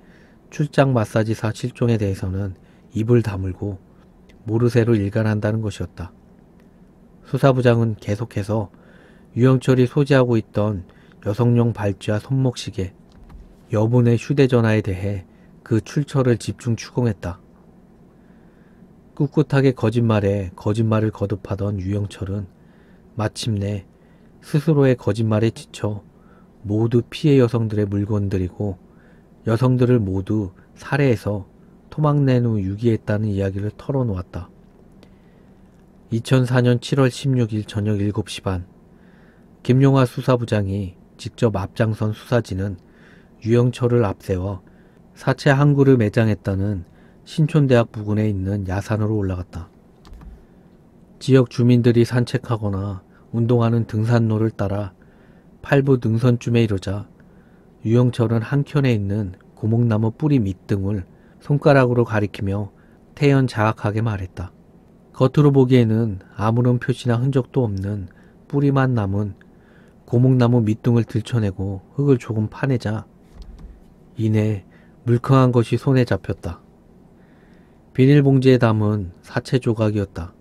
출장 마사지사 실종에 대해서는 입을 다물고 모르쇠로 일관한다는 것이었다. 수사부장은 계속해서 유영철이 소지하고 있던 여성용 발찌와 손목시계, 여분의 휴대전화에 대해 그 출처를 집중 추궁했다. 꿋꿋하게 거짓말에 거짓말을 거듭하던 유영철은 마침내 스스로의 거짓말에 지쳐 모두 피해 여성들의 물건들이고 여성들을 모두 살해해서 토막낸 후 유기했다는 이야기를 털어놓았다. 2004년 7월 16일 저녁 7시 반, 김용하 수사부장이 직접 앞장선 수사진은 유영철을 앞세워 사체 한 그루 매장했다는 신촌대학 부근에 있는 야산으로 올라갔다. 지역 주민들이 산책하거나 운동하는 등산로를 따라 8부 능선쯤에 이르자 유영철은 한켠에 있는 고목나무 뿌리 밑등을 손가락으로 가리키며 태연 자악하게 말했다. 겉으로 보기에는 아무런 표시나 흔적도 없는 뿌리만 남은 고목나무 밑둥을 들춰내고 흙을 조금 파내자 이내 물컹한 것이 손에 잡혔다. 비닐봉지에 담은 사체 조각이었다.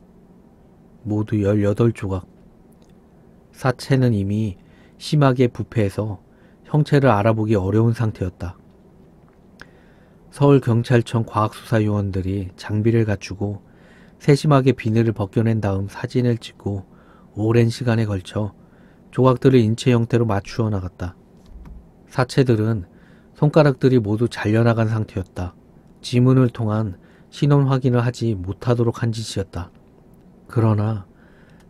모두 18조각. 사체는 이미 심하게 부패해서 형체를 알아보기 어려운 상태였다. 서울경찰청 과학수사요원들이 장비를 갖추고 세심하게 비늘을 벗겨낸 다음 사진을 찍고 오랜 시간에 걸쳐 조각들을 인체 형태로 맞추어 나갔다. 사체들은 손가락들이 모두 잘려나간 상태였다. 지문을 통한 신원 확인을 하지 못하도록 한 짓이었다. 그러나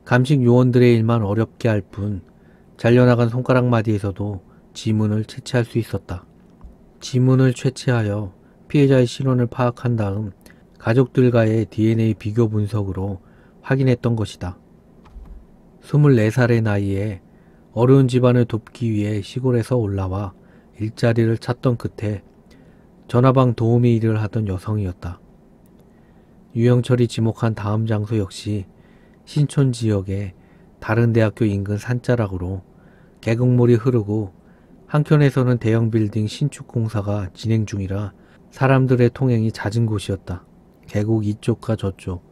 감식 요원들의 일만 어렵게 할 뿐 잘려나간 손가락 마디에서도 지문을 채취할 수 있었다. 지문을 채취하여 피해자의 신원을 파악한 다음 가족들과의 DNA 비교 분석으로 확인했던 것이다. 24살의 나이에 어려운 집안을 돕기 위해 시골에서 올라와 일자리를 찾던 끝에 전화방 도우미 일을 하던 여성이었다. 유영철이 지목한 다음 장소 역시 신촌 지역의 다른 대학교 인근 산자락으로 계곡물이 흐르고 한켠에서는 대형 빌딩 신축 공사가 진행 중이라 사람들의 통행이 잦은 곳이었다. 계곡 이쪽과 저쪽,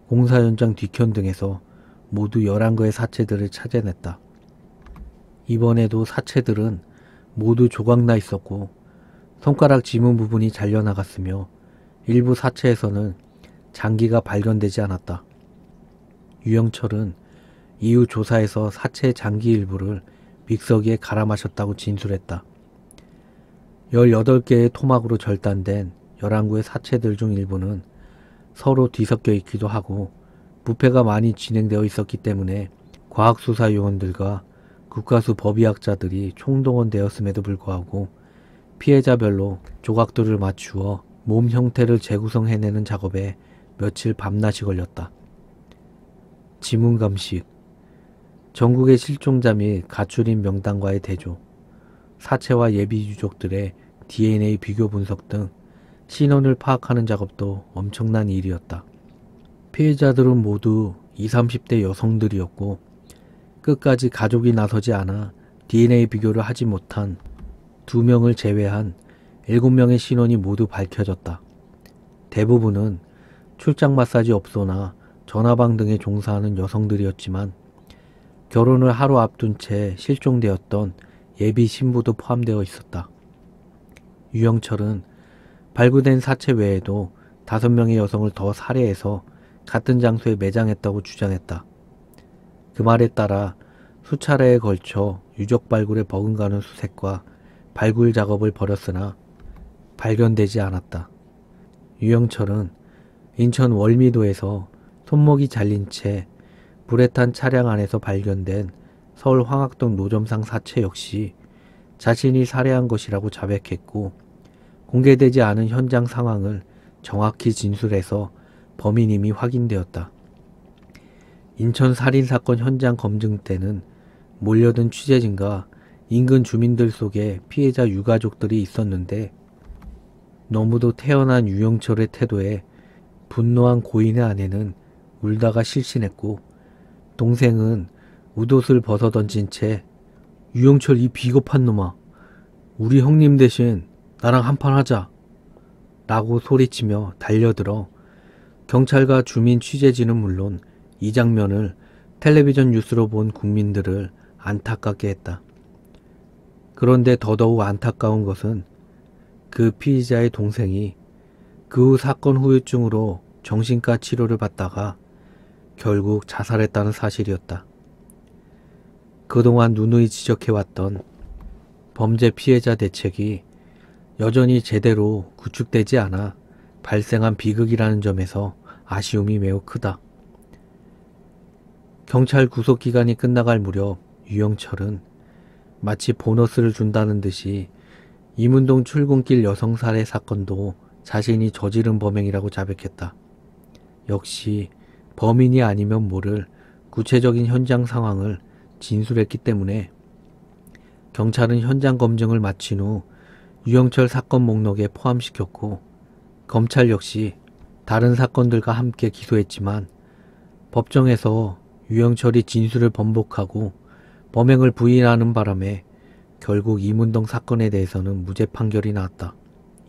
공사 현장 뒤편 등에서 모두 11거의 사체들을 찾아냈다. 이번에도 사체들은 모두 조각나 있었고 손가락 지문 부분이 잘려나갔으며 일부 사체에서는 장기가 발견되지 않았다. 유영철은 이후 조사에서 사체의 장기 일부를 믹서기에 갈아 마셨다고 진술했다. 18개의 토막으로 절단된 11구의 사체들 중 일부는 서로 뒤섞여 있기도 하고 부패가 많이 진행되어 있었기 때문에 과학수사 요원들과 국가수 법의학자들이 총동원되었음에도 불구하고 피해자별로 조각들을 맞추어 몸 형태를 재구성해내는 작업에 며칠 밤낮이 걸렸다. 지문감식, 전국의 실종자 및 가출인 명단과의 대조, 사체와 예비 유족들의 DNA 비교 분석 등 신원을 파악하는 작업도 엄청난 일이었다. 피해자들은 모두 20, 30대 여성들이었고 끝까지 가족이 나서지 않아 DNA 비교를 하지 못한 2명을 제외한 7명의 신원이 모두 밝혀졌다. 대부분은 출장 마사지 업소나 전화방 등에 종사하는 여성들이었지만 결혼을 하루 앞둔 채 실종되었던 예비 신부도 포함되어 있었다. 유영철은 발굴된 사체 외에도 5명의 여성을 더 살해해서 같은 장소에 매장했다고 주장했다. 그 말에 따라 수차례에 걸쳐 유적 발굴에 버금가는 수색과 발굴 작업을 벌였으나 발견되지 않았다. 유영철은 인천 월미도에서 손목이 잘린 채 불에 탄 차량 안에서 발견된 서울 황학동 노점상 사체 역시 자신이 살해한 것이라고 자백했고 공개되지 않은 현장 상황을 정확히 진술해서 범인임이 확인되었다. 인천 살인사건 현장 검증 때는 몰려든 취재진과 인근 주민들 속에 피해자 유가족들이 있었는데 너무도 태연한 유영철의 태도에 분노한 고인의 아내는 울다가 실신했고 동생은 웃옷을 벗어던진 채 유영철 이 비겁한 놈아, 우리 형님 대신 나랑 한판 하자 라고 소리치며 달려들어 경찰과 주민 취재진은 물론 이 장면을 텔레비전 뉴스로 본 국민들을 안타깝게 했다. 그런데 더더욱 안타까운 것은 그 피의자의 동생이 그 후 사건 후유증으로 정신과 치료를 받다가 결국 자살했다는 사실이었다. 그동안 누누이 지적해왔던 범죄 피해자 대책이 여전히 제대로 구축되지 않아 발생한 비극이라는 점에서 아쉬움이 매우 크다. 경찰 구속기간이 끝나갈 무렵 유영철은 마치 보너스를 준다는 듯이 이문동 출근길 여성 살해 사건도 자신이 저지른 범행이라고 자백했다. 역시 범인이 아니면 모를 구체적인 현장 상황을 진술했기 때문에 경찰은 현장 검증을 마친 후 유영철 사건 목록에 포함시켰고 검찰 역시 다른 사건들과 함께 기소했지만 법정에서 유영철이 진술을 번복하고 범행을 부인하는 바람에 결국 이문동 사건에 대해서는 무죄 판결이 나왔다.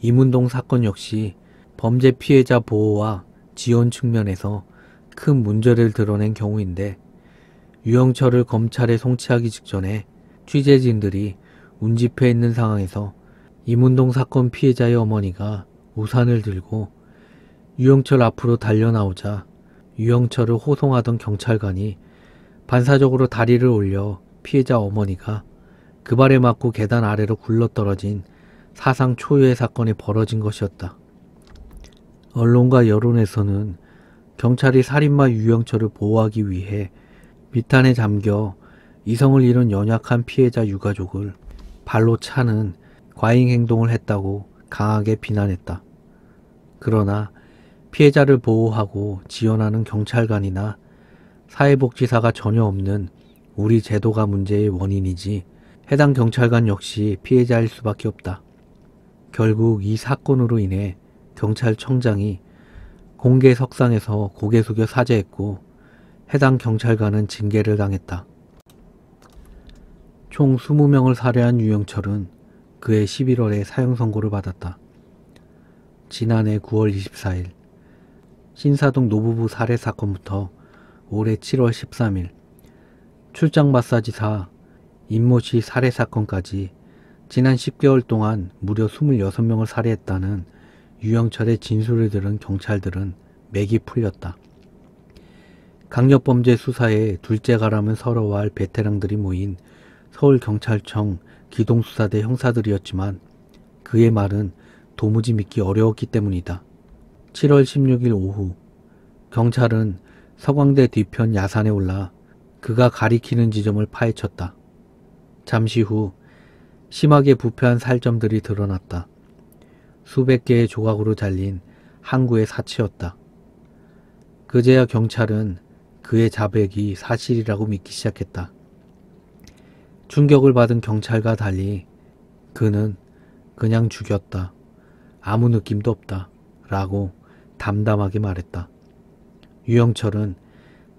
이문동 사건 역시 범죄 피해자 보호와 지원 측면에서 큰 문제를 드러낸 경우인데 유영철을 검찰에 송치하기 직전에 취재진들이 운집해 있는 상황에서 이문동 사건 피해자의 어머니가 우산을 들고 유영철 앞으로 달려나오자 유영철을 호송하던 경찰관이 반사적으로 다리를 올려 피해자 어머니가 그 발에 맞고 계단 아래로 굴러떨어진 사상 초유의 사건이 벌어진 것이었다. 언론과 여론에서는 경찰이 살인마 유영철을 보호하기 위해 미탄에 잠겨 이성을 잃은 연약한 피해자 유가족을 발로 차는 과잉 행동을 했다고 강하게 비난했다. 그러나 피해자를 보호하고 지원하는 경찰관이나 사회복지사가 전혀 없는 우리 제도가 문제의 원인이지 해당 경찰관 역시 피해자일 수밖에 없다. 결국 이 사건으로 인해 경찰청장이 공개 석상에서 고개 숙여 사죄했고 해당 경찰관은 징계를 당했다. 총 20명을 살해한 유영철은 그해 11월에 사형 선고를 받았다. 지난해 9월 24일 신사동 노부부 살해 사건부터 올해 7월 13일 출장 마사지사 임모씨 살해 사건까지 지난 10개월 동안 무려 26명을 살해했다는 유영철의 진술을 들은 경찰들은 맥이 풀렸다. 강력범죄 수사에 둘째가라면 서러워할 베테랑들이 모인 서울경찰청 기동수사대 형사들이었지만 그의 말은 도무지 믿기 어려웠기 때문이다. 7월 16일 오후 경찰은 서광대 뒤편 야산에 올라 그가 가리키는 지점을 파헤쳤다. 잠시 후 심하게 부패한 살점들이 드러났다. 수백 개의 조각으로 잘린 항구의 사체였다. 그제야 경찰은 그의 자백이 사실이라고 믿기 시작했다. 충격을 받은 경찰과 달리 그는 그냥 죽였다. 아무 느낌도 없다. 라고 담담하게 말했다. 유영철은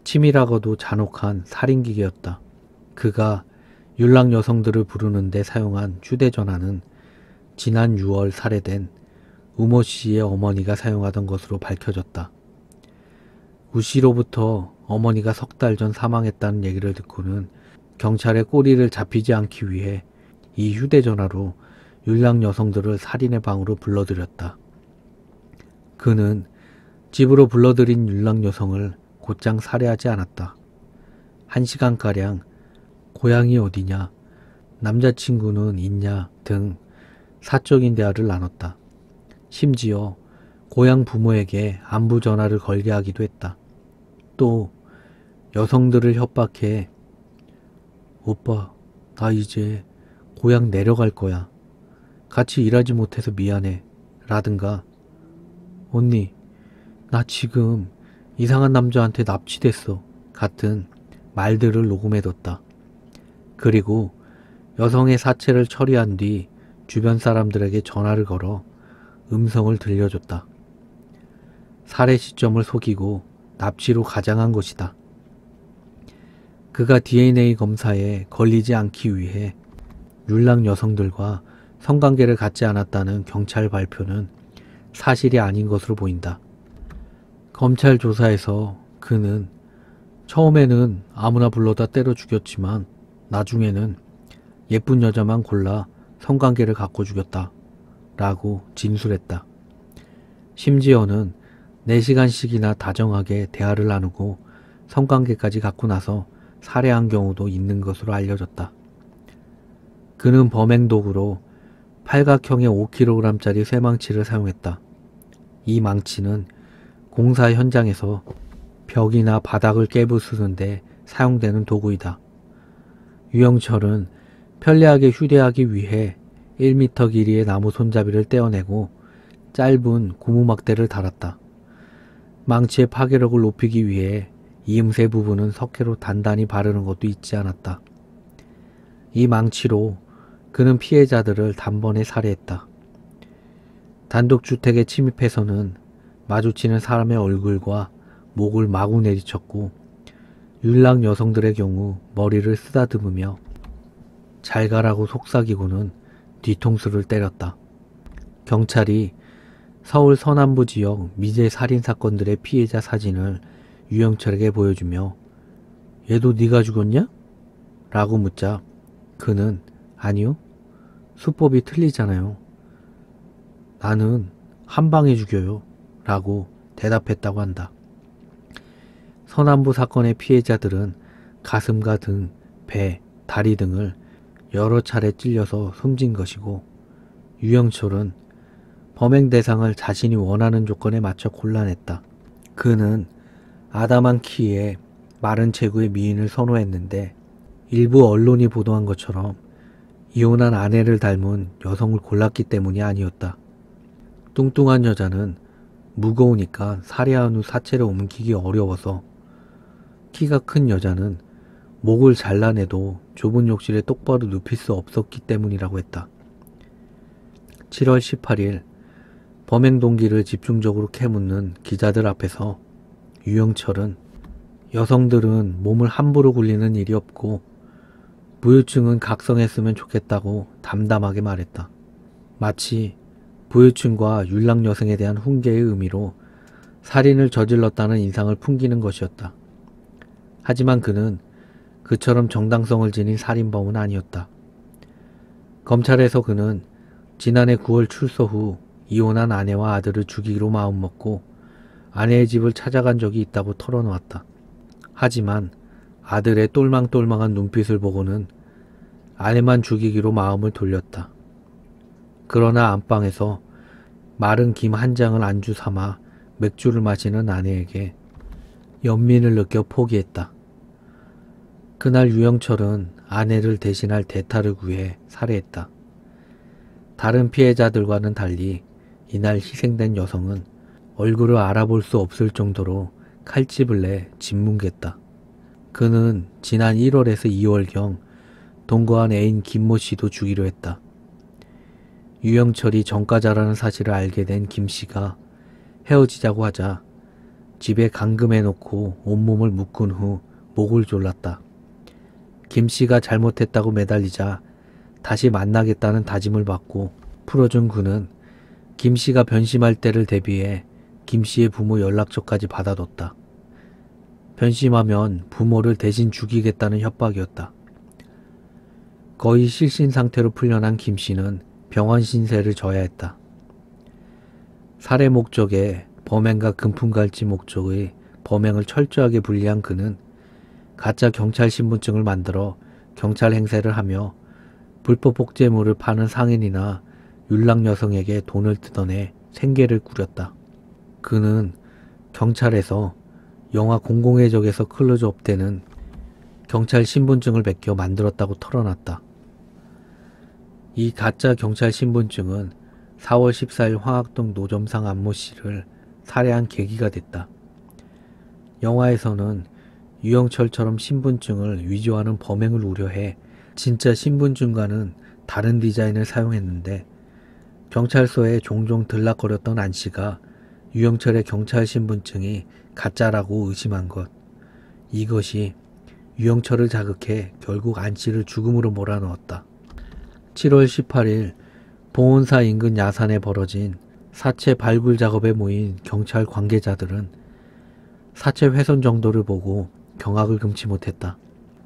치밀하고도 잔혹한 살인기계였다. 그가 율락 여성들을 부르는 데 사용한 휴대전화는 지난 6월 살해된 우모 씨의 어머니가 사용하던 것으로 밝혀졌다. 우 씨로부터 어머니가 석 달 전 사망했다는 얘기를 듣고는 경찰의 꼬리를 잡히지 않기 위해 이 휴대전화로 율락 여성들을 살인의 방으로 불러들였다. 그는 집으로 불러들인 율락 여성을 곧장 살해하지 않았다. 1시간가량 고향이 어디냐, 남자친구는 있냐 등 사적인 대화를 나눴다. 심지어 고향 부모에게 안부 전화를 걸게 하기도 했다. 또 여성들을 협박해 오빠, 나 이제 고향 내려갈 거야. 같이 일하지 못해서 미안해. 라든가 언니, 나 지금 이상한 남자한테 납치됐어. 같은 말들을 녹음해뒀다. 그리고 여성의 사체를 처리한 뒤 주변 사람들에게 전화를 걸어 음성을 들려줬다. 살해 시점을 속이고 납치로 가장한 것이다. 그가 DNA 검사에 걸리지 않기 위해 율락 여성들과 성관계를 갖지 않았다는 경찰 발표는 사실이 아닌 것으로 보인다. 검찰 조사에서 그는 처음에는 아무나 불러다 때려 죽였지만 나중에는 예쁜 여자만 골라 성관계를 갖고 죽였다 라고 진술했다. 심지어는 4시간씩이나 다정하게 대화를 나누고 성관계까지 갖고 나서 살해한 경우도 있는 것으로 알려졌다. 그는 범행 도구로 팔각형의 5kg짜리 쇠망치를 사용했다. 이 망치는 공사 현장에서 벽이나 바닥을 깨부수는데 사용되는 도구이다. 유영철은 편리하게 휴대하기 위해 1m 길이의 나무 손잡이를 떼어내고 짧은 고무막대를 달았다. 망치의 파괴력을 높이기 위해 이음새 부분은 석회로 단단히 바르는 것도 잊지 않았다. 이 망치로 그는 피해자들을 단번에 살해했다. 단독주택에 침입해서는 마주치는 사람의 얼굴과 목을 마구 내리쳤고 율락 여성들의 경우 머리를 쓰다듬으며 잘 가라고 속삭이고는 뒤통수를 때렸다. 경찰이 서울 서남부 지역 미제 살인사건들의 피해자 사진을 유영철에게 보여주며 얘도 네가 죽였냐? 라고 묻자 그는 아니요. 수법이 틀리잖아요. 나는 한 방에 죽여요. 라고 대답했다고 한다. 서남부 사건의 피해자들은 가슴과 등, 배, 다리 등을 여러 차례 찔려서 숨진 것이고 유영철은 범행 대상을 자신이 원하는 조건에 맞춰 골라냈다. 그는 아담한 키에 마른 체구의 미인을 선호했는데 일부 언론이 보도한 것처럼 이혼한 아내를 닮은 여성을 골랐기 때문이 아니었다. 뚱뚱한 여자는 무거우니까 살해한 후 사체를 옮기기 어려워서, 키가 큰 여자는 목을 잘라내도 좁은 욕실에 똑바로 눕힐 수 없었기 때문이라고 했다. 7월 18일 범행 동기를 집중적으로 캐묻는 기자들 앞에서 유영철은 여성들은 몸을 함부로 굴리는 일이 없고 부유층은 각성했으면 좋겠다고 담담하게 말했다. 마치 부유층과 율락 여성에 대한 훈계의 의미로 살인을 저질렀다는 인상을 풍기는 것이었다. 하지만 그는 그처럼 정당성을 지닌 살인범은 아니었다. 검찰에서 그는 지난해 9월 출소 후 이혼한 아내와 아들을 죽이기로 마음먹고 아내의 집을 찾아간 적이 있다고 털어놓았다. 하지만 아들의 똘망똘망한 눈빛을 보고는 아내만 죽이기로 마음을 돌렸다. 그러나 안방에서 마른 김 한 장을 안주 삼아 맥주를 마시는 아내에게 연민을 느껴 포기했다. 그날 유영철은 아내를 대신할 대타를 구해 살해했다. 다른 피해자들과는 달리 이날 희생된 여성은 얼굴을 알아볼 수 없을 정도로 칼집을 내 짓뭉갰다. 그는 지난 1월에서 2월경 동거한 애인 김모 씨도 죽이려 했다. 유영철이 전과자라는 사실을 알게 된 김 씨가 헤어지자고 하자 집에 감금해놓고 온몸을 묶은 후 목을 졸랐다. 김 씨가 잘못했다고 매달리자 다시 만나겠다는 다짐을 받고 풀어준 그는 김 씨가 변심할 때를 대비해 김 씨의 부모 연락처까지 받아뒀다. 변심하면 부모를 대신 죽이겠다는 협박이었다. 거의 실신 상태로 풀려난 김 씨는 병원 신세를 져야 했다. 살해 목적에 범행과 금품갈취 목적의 범행을 철저하게 분리한 그는 가짜 경찰 신분증을 만들어 경찰 행세를 하며 불법 복제물을 파는 상인이나 율락 여성에게 돈을 뜯어내 생계를 꾸렸다. 그는 경찰에서 영화 공공의 적에서 클로즈업 때는 경찰 신분증을 베껴 만들었다고 털어놨다. 이 가짜 경찰 신분증은 4월 14일 황학동 노점상 안모 씨를 살해한 계기가 됐다. 영화에서는 유영철처럼 신분증을 위조하는 범행을 우려해 진짜 신분증과는 다른 디자인을 사용했는데 경찰서에 종종 들락거렸던 안 씨가 유영철의 경찰 신분증이 가짜라고 의심한 것. 이것이 유영철을 자극해 결국 안 씨를 죽음으로 몰아넣었다. 7월 18일 봉온사 인근 야산에 벌어진 사체 발굴 작업에 모인 경찰 관계자들은 사체 훼손 정도를 보고 경악을 금치 못했다.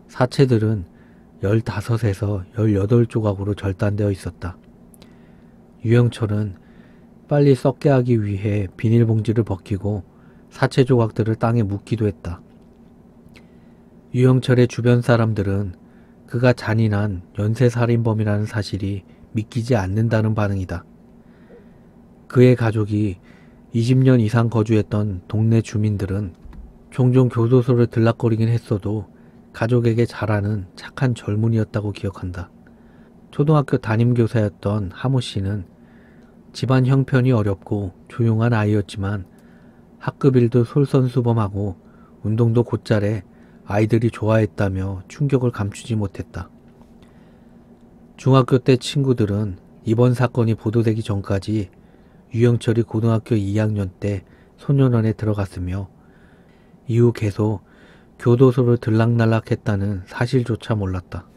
사체들은 15에서 18조각으로 절단되어 있었다. 유영철은 빨리 썩게 하기 위해 비닐봉지를 벗기고 사체 조각들을 땅에 묻기도 했다. 유영철의 주변 사람들은 그가 잔인한 연쇄살인범이라는 사실이 믿기지 않는다는 반응이다. 그의 가족이 20년 이상 거주했던 동네 주민들은 종종 교도소를 들락거리긴 했어도 가족에게 잘하는 착한 젊은이였다고 기억한다. 초등학교 담임교사였던 하모 씨는 집안 형편이 어렵고 조용한 아이였지만 학급 일도 솔선수범하고 운동도 곧잘해 아이들이 좋아했다며 충격을 감추지 못했다. 중학교 때 친구들은 이번 사건이 보도되기 전까지 유영철이 고등학교 2학년 때 소년원에 들어갔으며 이후 계속 교도소를 들락날락했다는 사실조차 몰랐다.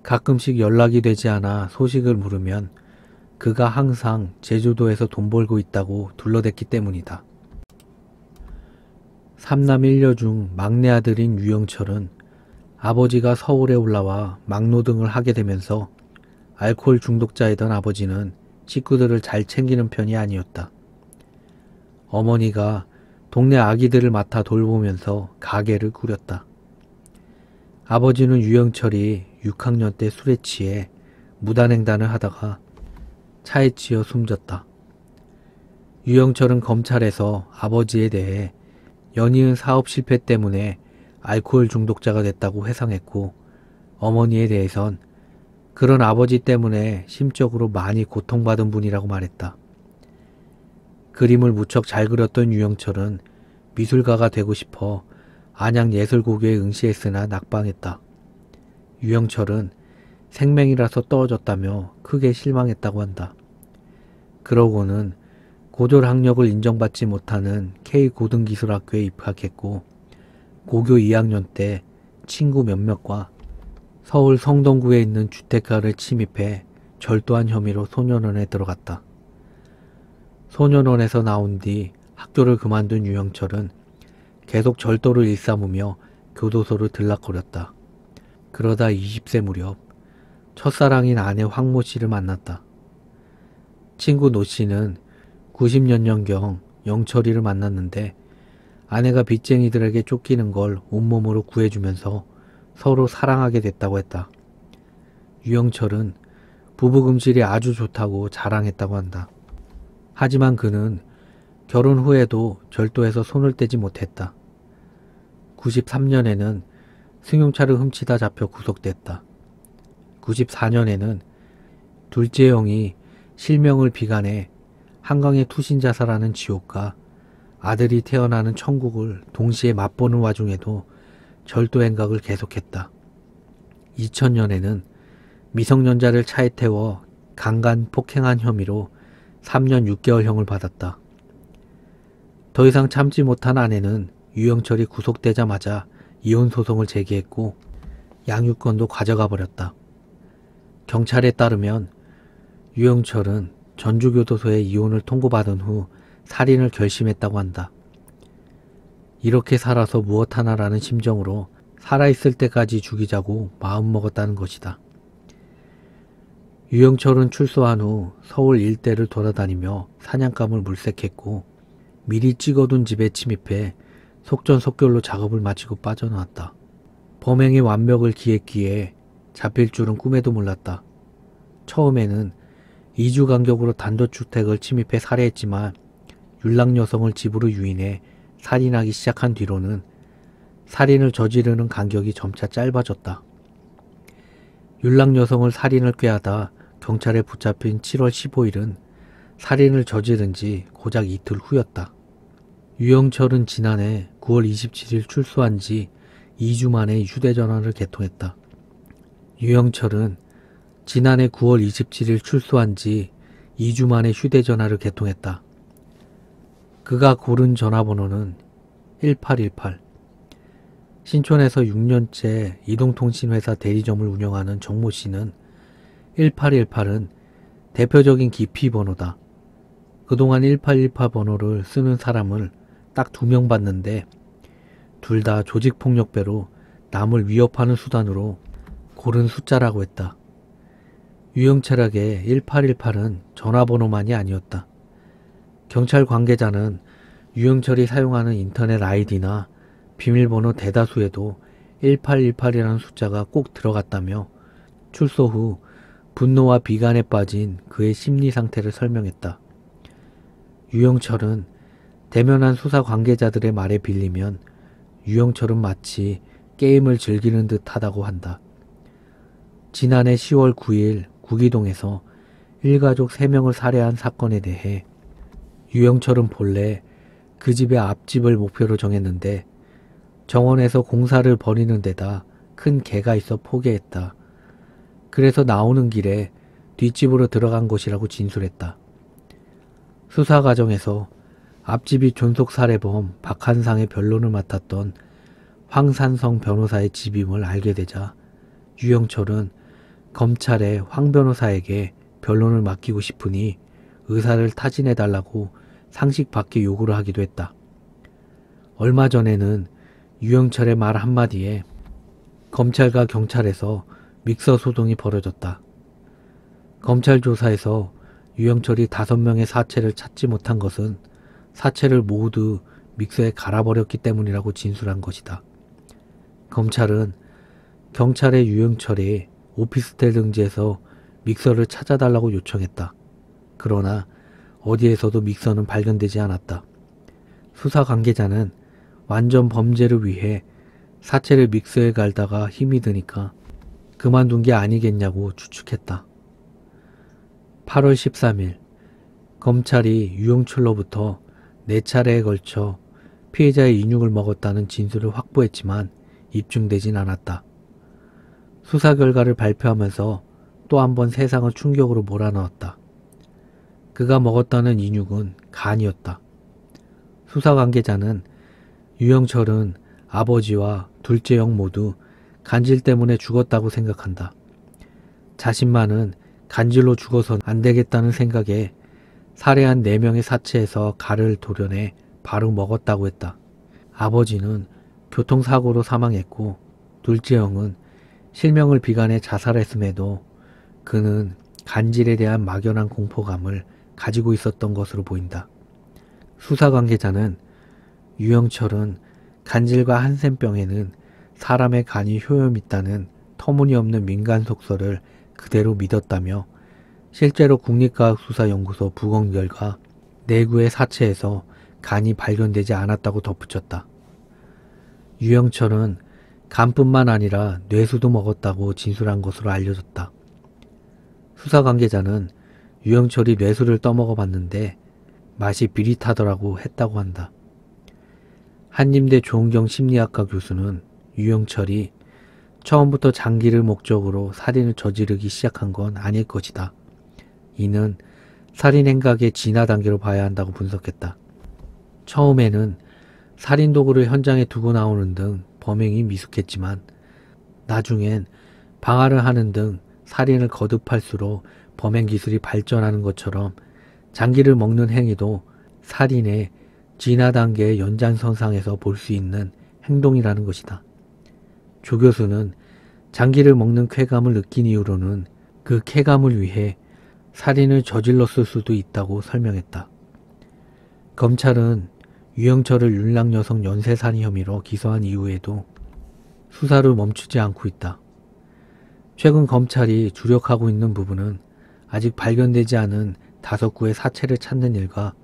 가끔씩 연락이 되지 않아 소식을 물으면 그가 항상 제주도에서 돈 벌고 있다고 둘러댔기 때문이다. 3남 1녀 중 막내 아들인 유영철은 아버지가 서울에 올라와 막노동을 하게 되면서 알코올 중독자이던 아버지는 식구들을 잘 챙기는 편이 아니었다. 어머니가 동네 아기들을 맡아 돌보면서 가게를 꾸렸다. 아버지는 유영철이 6학년 때 술에 취해 무단횡단을 하다가 차에 치여 숨졌다. 유영철은 검찰에서 아버지에 대해 연이은 사업 실패 때문에 알코올 중독자가 됐다고 회상했고 어머니에 대해선 그런 아버지 때문에 심적으로 많이 고통받은 분이라고 말했다. 그림을 무척 잘 그렸던 유영철은 미술가가 되고 싶어 안양예술고교에 응시했으나 낙방했다. 유영철은 생맹이라서 떨어졌다며 크게 실망했다고 한다. 그러고는 고졸 학력을 인정받지 못하는 K고등기술학교에 입학했고 고교 2학년 때 친구 몇몇과 서울 성동구에 있는 주택가를 침입해 절도한 혐의로 소년원에 들어갔다. 소년원에서 나온 뒤 학교를 그만둔 유영철은 계속 절도를 일삼으며 교도소를 들락거렸다. 그러다 20세 무렵 첫사랑인 아내 황모 씨를 만났다. 친구 노 씨는 90년경경 영철이를 만났는데 아내가 빚쟁이들에게 쫓기는 걸 온몸으로 구해주면서 서로 사랑하게 됐다고 했다. 유영철은 부부금실이 아주 좋다고 자랑했다고 한다. 하지만 그는 결혼 후에도 절도해서 손을 떼지 못했다. 93년에는 승용차를 훔치다 잡혀 구속됐다. 94년에는 둘째 형이 실명을 비관해 한강의 투신자살하는 지옥과 아들이 태어나는 천국을 동시에 맛보는 와중에도 절도 행각을 계속했다. 2000년에는 미성년자를 차에 태워 강간 폭행한 혐의로 3년 6개월형을 받았다. 더 이상 참지 못한 아내는 유영철이 구속되자마자 이혼소송을 제기했고 양육권도 가져가 버렸다. 경찰에 따르면 유영철은 전주교도소에 이혼을 통보받은 후 살인을 결심했다고 한다. 이렇게 살아서 무엇 하나라는 심정으로 살아있을 때까지 죽이자고 마음먹었다는 것이다. 유영철은 출소한 후 서울 일대를 돌아다니며 사냥감을 물색했고 미리 찍어둔 집에 침입해 속전속결로 작업을 마치고 빠져나왔다. 범행의 완벽을 기했기에 잡힐 줄은 꿈에도 몰랐다. 처음에는 2주 간격으로 단독주택을 침입해 살해했지만 윤락 여성을 집으로 유인해 살인하기 시작한 뒤로는 살인을 저지르는 간격이 점차 짧아졌다. 윤락 여성을 살인을 꾀하다 경찰에 붙잡힌 7월 15일은 살인을 저지른 지 고작 이틀 후였다. 유영철은 지난해 9월 27일 출소한 지 2주 만에 휴대전화를 개통했다. 유영철은 지난해 9월 27일 출소한 지 2주 만에 휴대전화를 개통했다. 그가 고른 전화번호는 1818. 신촌에서 6년째 이동통신회사 대리점을 운영하는 정모 씨는 1818은 대표적인 기피번호다. 그동안 1818 번호를 쓰는 사람을 딱 2명 봤는데 둘 다 조직폭력배로 남을 위협하는 수단으로 고른 숫자라고 했다. 유영철에게 1818은 전화번호만이 아니었다. 경찰 관계자는 유영철이 사용하는 인터넷 아이디나 비밀번호 대다수에도 1818이라는 숫자가 꼭 들어갔다며 출소 후 분노와 비관에 빠진 그의 심리 상태를 설명했다. 유영철은 대면한 수사 관계자들의 말에 빌리면 유영철은 마치 게임을 즐기는 듯 하다고 한다. 지난해 10월 9일 구기동에서 일가족 3명을 살해한 사건에 대해 유영철은 본래 그 집의 앞집을 목표로 정했는데 정원에서 공사를 벌이는 데다 큰 개가 있어 포기했다. 그래서 나오는 길에 뒷집으로 들어간 것이라고 진술했다. 수사 과정에서 앞집이 존속살해범 박한상의 변론을 맡았던 황산성 변호사의 집임을 알게 되자 유영철은 검찰에 황 변호사에게 변론을 맡기고 싶으니 의사를 타진해달라고 상식 밖의 요구를 하기도 했다. 얼마 전에는 유영철의 말 한마디에 검찰과 경찰에서 믹서 소동이 벌어졌다. 검찰 조사에서 유영철이 5명의 사체를 찾지 못한 것은 사체를 모두 믹서에 갈아버렸기 때문이라고 진술한 것이다. 검찰은 경찰에 유영철이 오피스텔 등지에서 믹서를 찾아달라고 요청했다. 그러나 어디에서도 믹서는 발견되지 않았다. 수사 관계자는 완전 범죄를 위해 사체를 믹서에 갈다가 힘이 드니까 그만둔 게 아니겠냐고 추측했다. 8월 13일 검찰이 유영철로부터 4차례에 걸쳐 피해자의 인육을 먹었다는 진술을 확보했지만 입증되진 않았다. 수사 결과를 발표하면서 또 한 번 세상을 충격으로 몰아넣었다. 그가 먹었다는 인육은 간이었다. 수사 관계자는 유영철은 아버지와 둘째 형 모두 간질 때문에 죽었다고 생각한다. 자신만은 간질로 죽어선 안 되겠다는 생각에 살해한 4명의 사체에서 간을 도려내 바로 먹었다고 했다. 아버지는 교통사고로 사망했고 둘째 형은 실명을 비관해 자살했음에도 그는 간질에 대한 막연한 공포감을 가지고 있었던 것으로 보인다. 수사 관계자는 유영철은 간질과 한센병에는 사람의 간이 효염 있다는 터무니없는 민간 속설을 그대로 믿었다며 실제로 국립과학수사연구소 부검 결과 4구의 사체에서 간이 발견되지 않았다고 덧붙였다. 유영철은 간뿐만 아니라 뇌수도 먹었다고 진술한 것으로 알려졌다. 수사 관계자는 유영철이 뇌수를 떠먹어 봤는데 맛이 비릿하더라고 했다고 한다. 한림대 조은경 심리학과 교수는 유영철이 처음부터 장기를 목적으로 살인을 저지르기 시작한 건 아닐 것이다. 이는 살인 행각의 진화 단계로 봐야 한다고 분석했다. 처음에는 살인 도구를 현장에 두고 나오는 등 범행이 미숙했지만 나중엔 방화를 하는 등 살인을 거듭할수록 범행 기술이 발전하는 것처럼 장기를 먹는 행위도 살인의 진화 단계의 연장선상에서 볼 수 있는 행동이라는 것이다. 조 교수는 장기를 먹는 쾌감을 느낀 이후로는 그 쾌감을 위해 살인을 저질렀을 수도 있다고 설명했다. 검찰은 유영철을 윤락여성 연쇄살인 혐의로 기소한 이후에도 수사를 멈추지 않고 있다. 최근 검찰이 주력하고 있는 부분은 아직 발견되지 않은 5구의 사체를 찾는 일과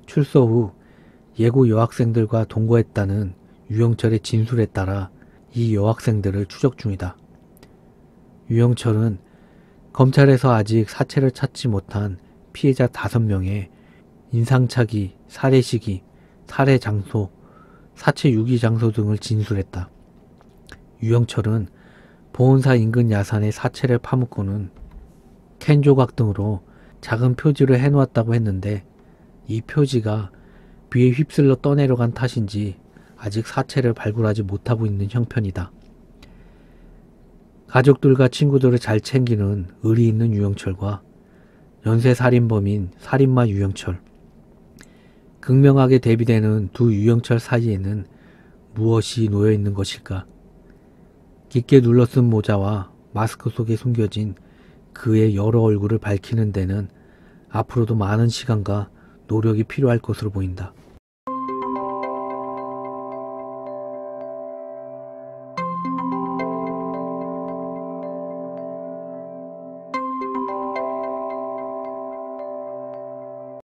출소 후 예고 여학생들과 동거했다는 유영철의 진술에 따라 이 여학생들을 추적 중이다. 유영철은 검찰에서 아직 사체를 찾지 못한 피해자 5명의 인상착의, 살해 시기, 살해 장소, 사체 유기 장소 등을 진술했다. 유영철은 보온사 인근 야산의 사체를 파묻고는 캔 조각 등으로 작은 표지를 해놓았다고 했는데 이 표지가 비에 휩쓸려 떠내려간 탓인지 아직 사체를 발굴하지 못하고 있는 형편이다. 가족들과 친구들을 잘 챙기는 의리 있는 유영철과 연쇄살인범인 살인마 유영철, 극명하게 대비되는 두 유영철 사이에는 무엇이 놓여 있는 것일까? 깊게 눌러쓴 모자와 마스크 속에 숨겨진 그의 여러 얼굴을 밝히는 데는 앞으로도 많은 시간과 노력이 필요할 것으로 보인다.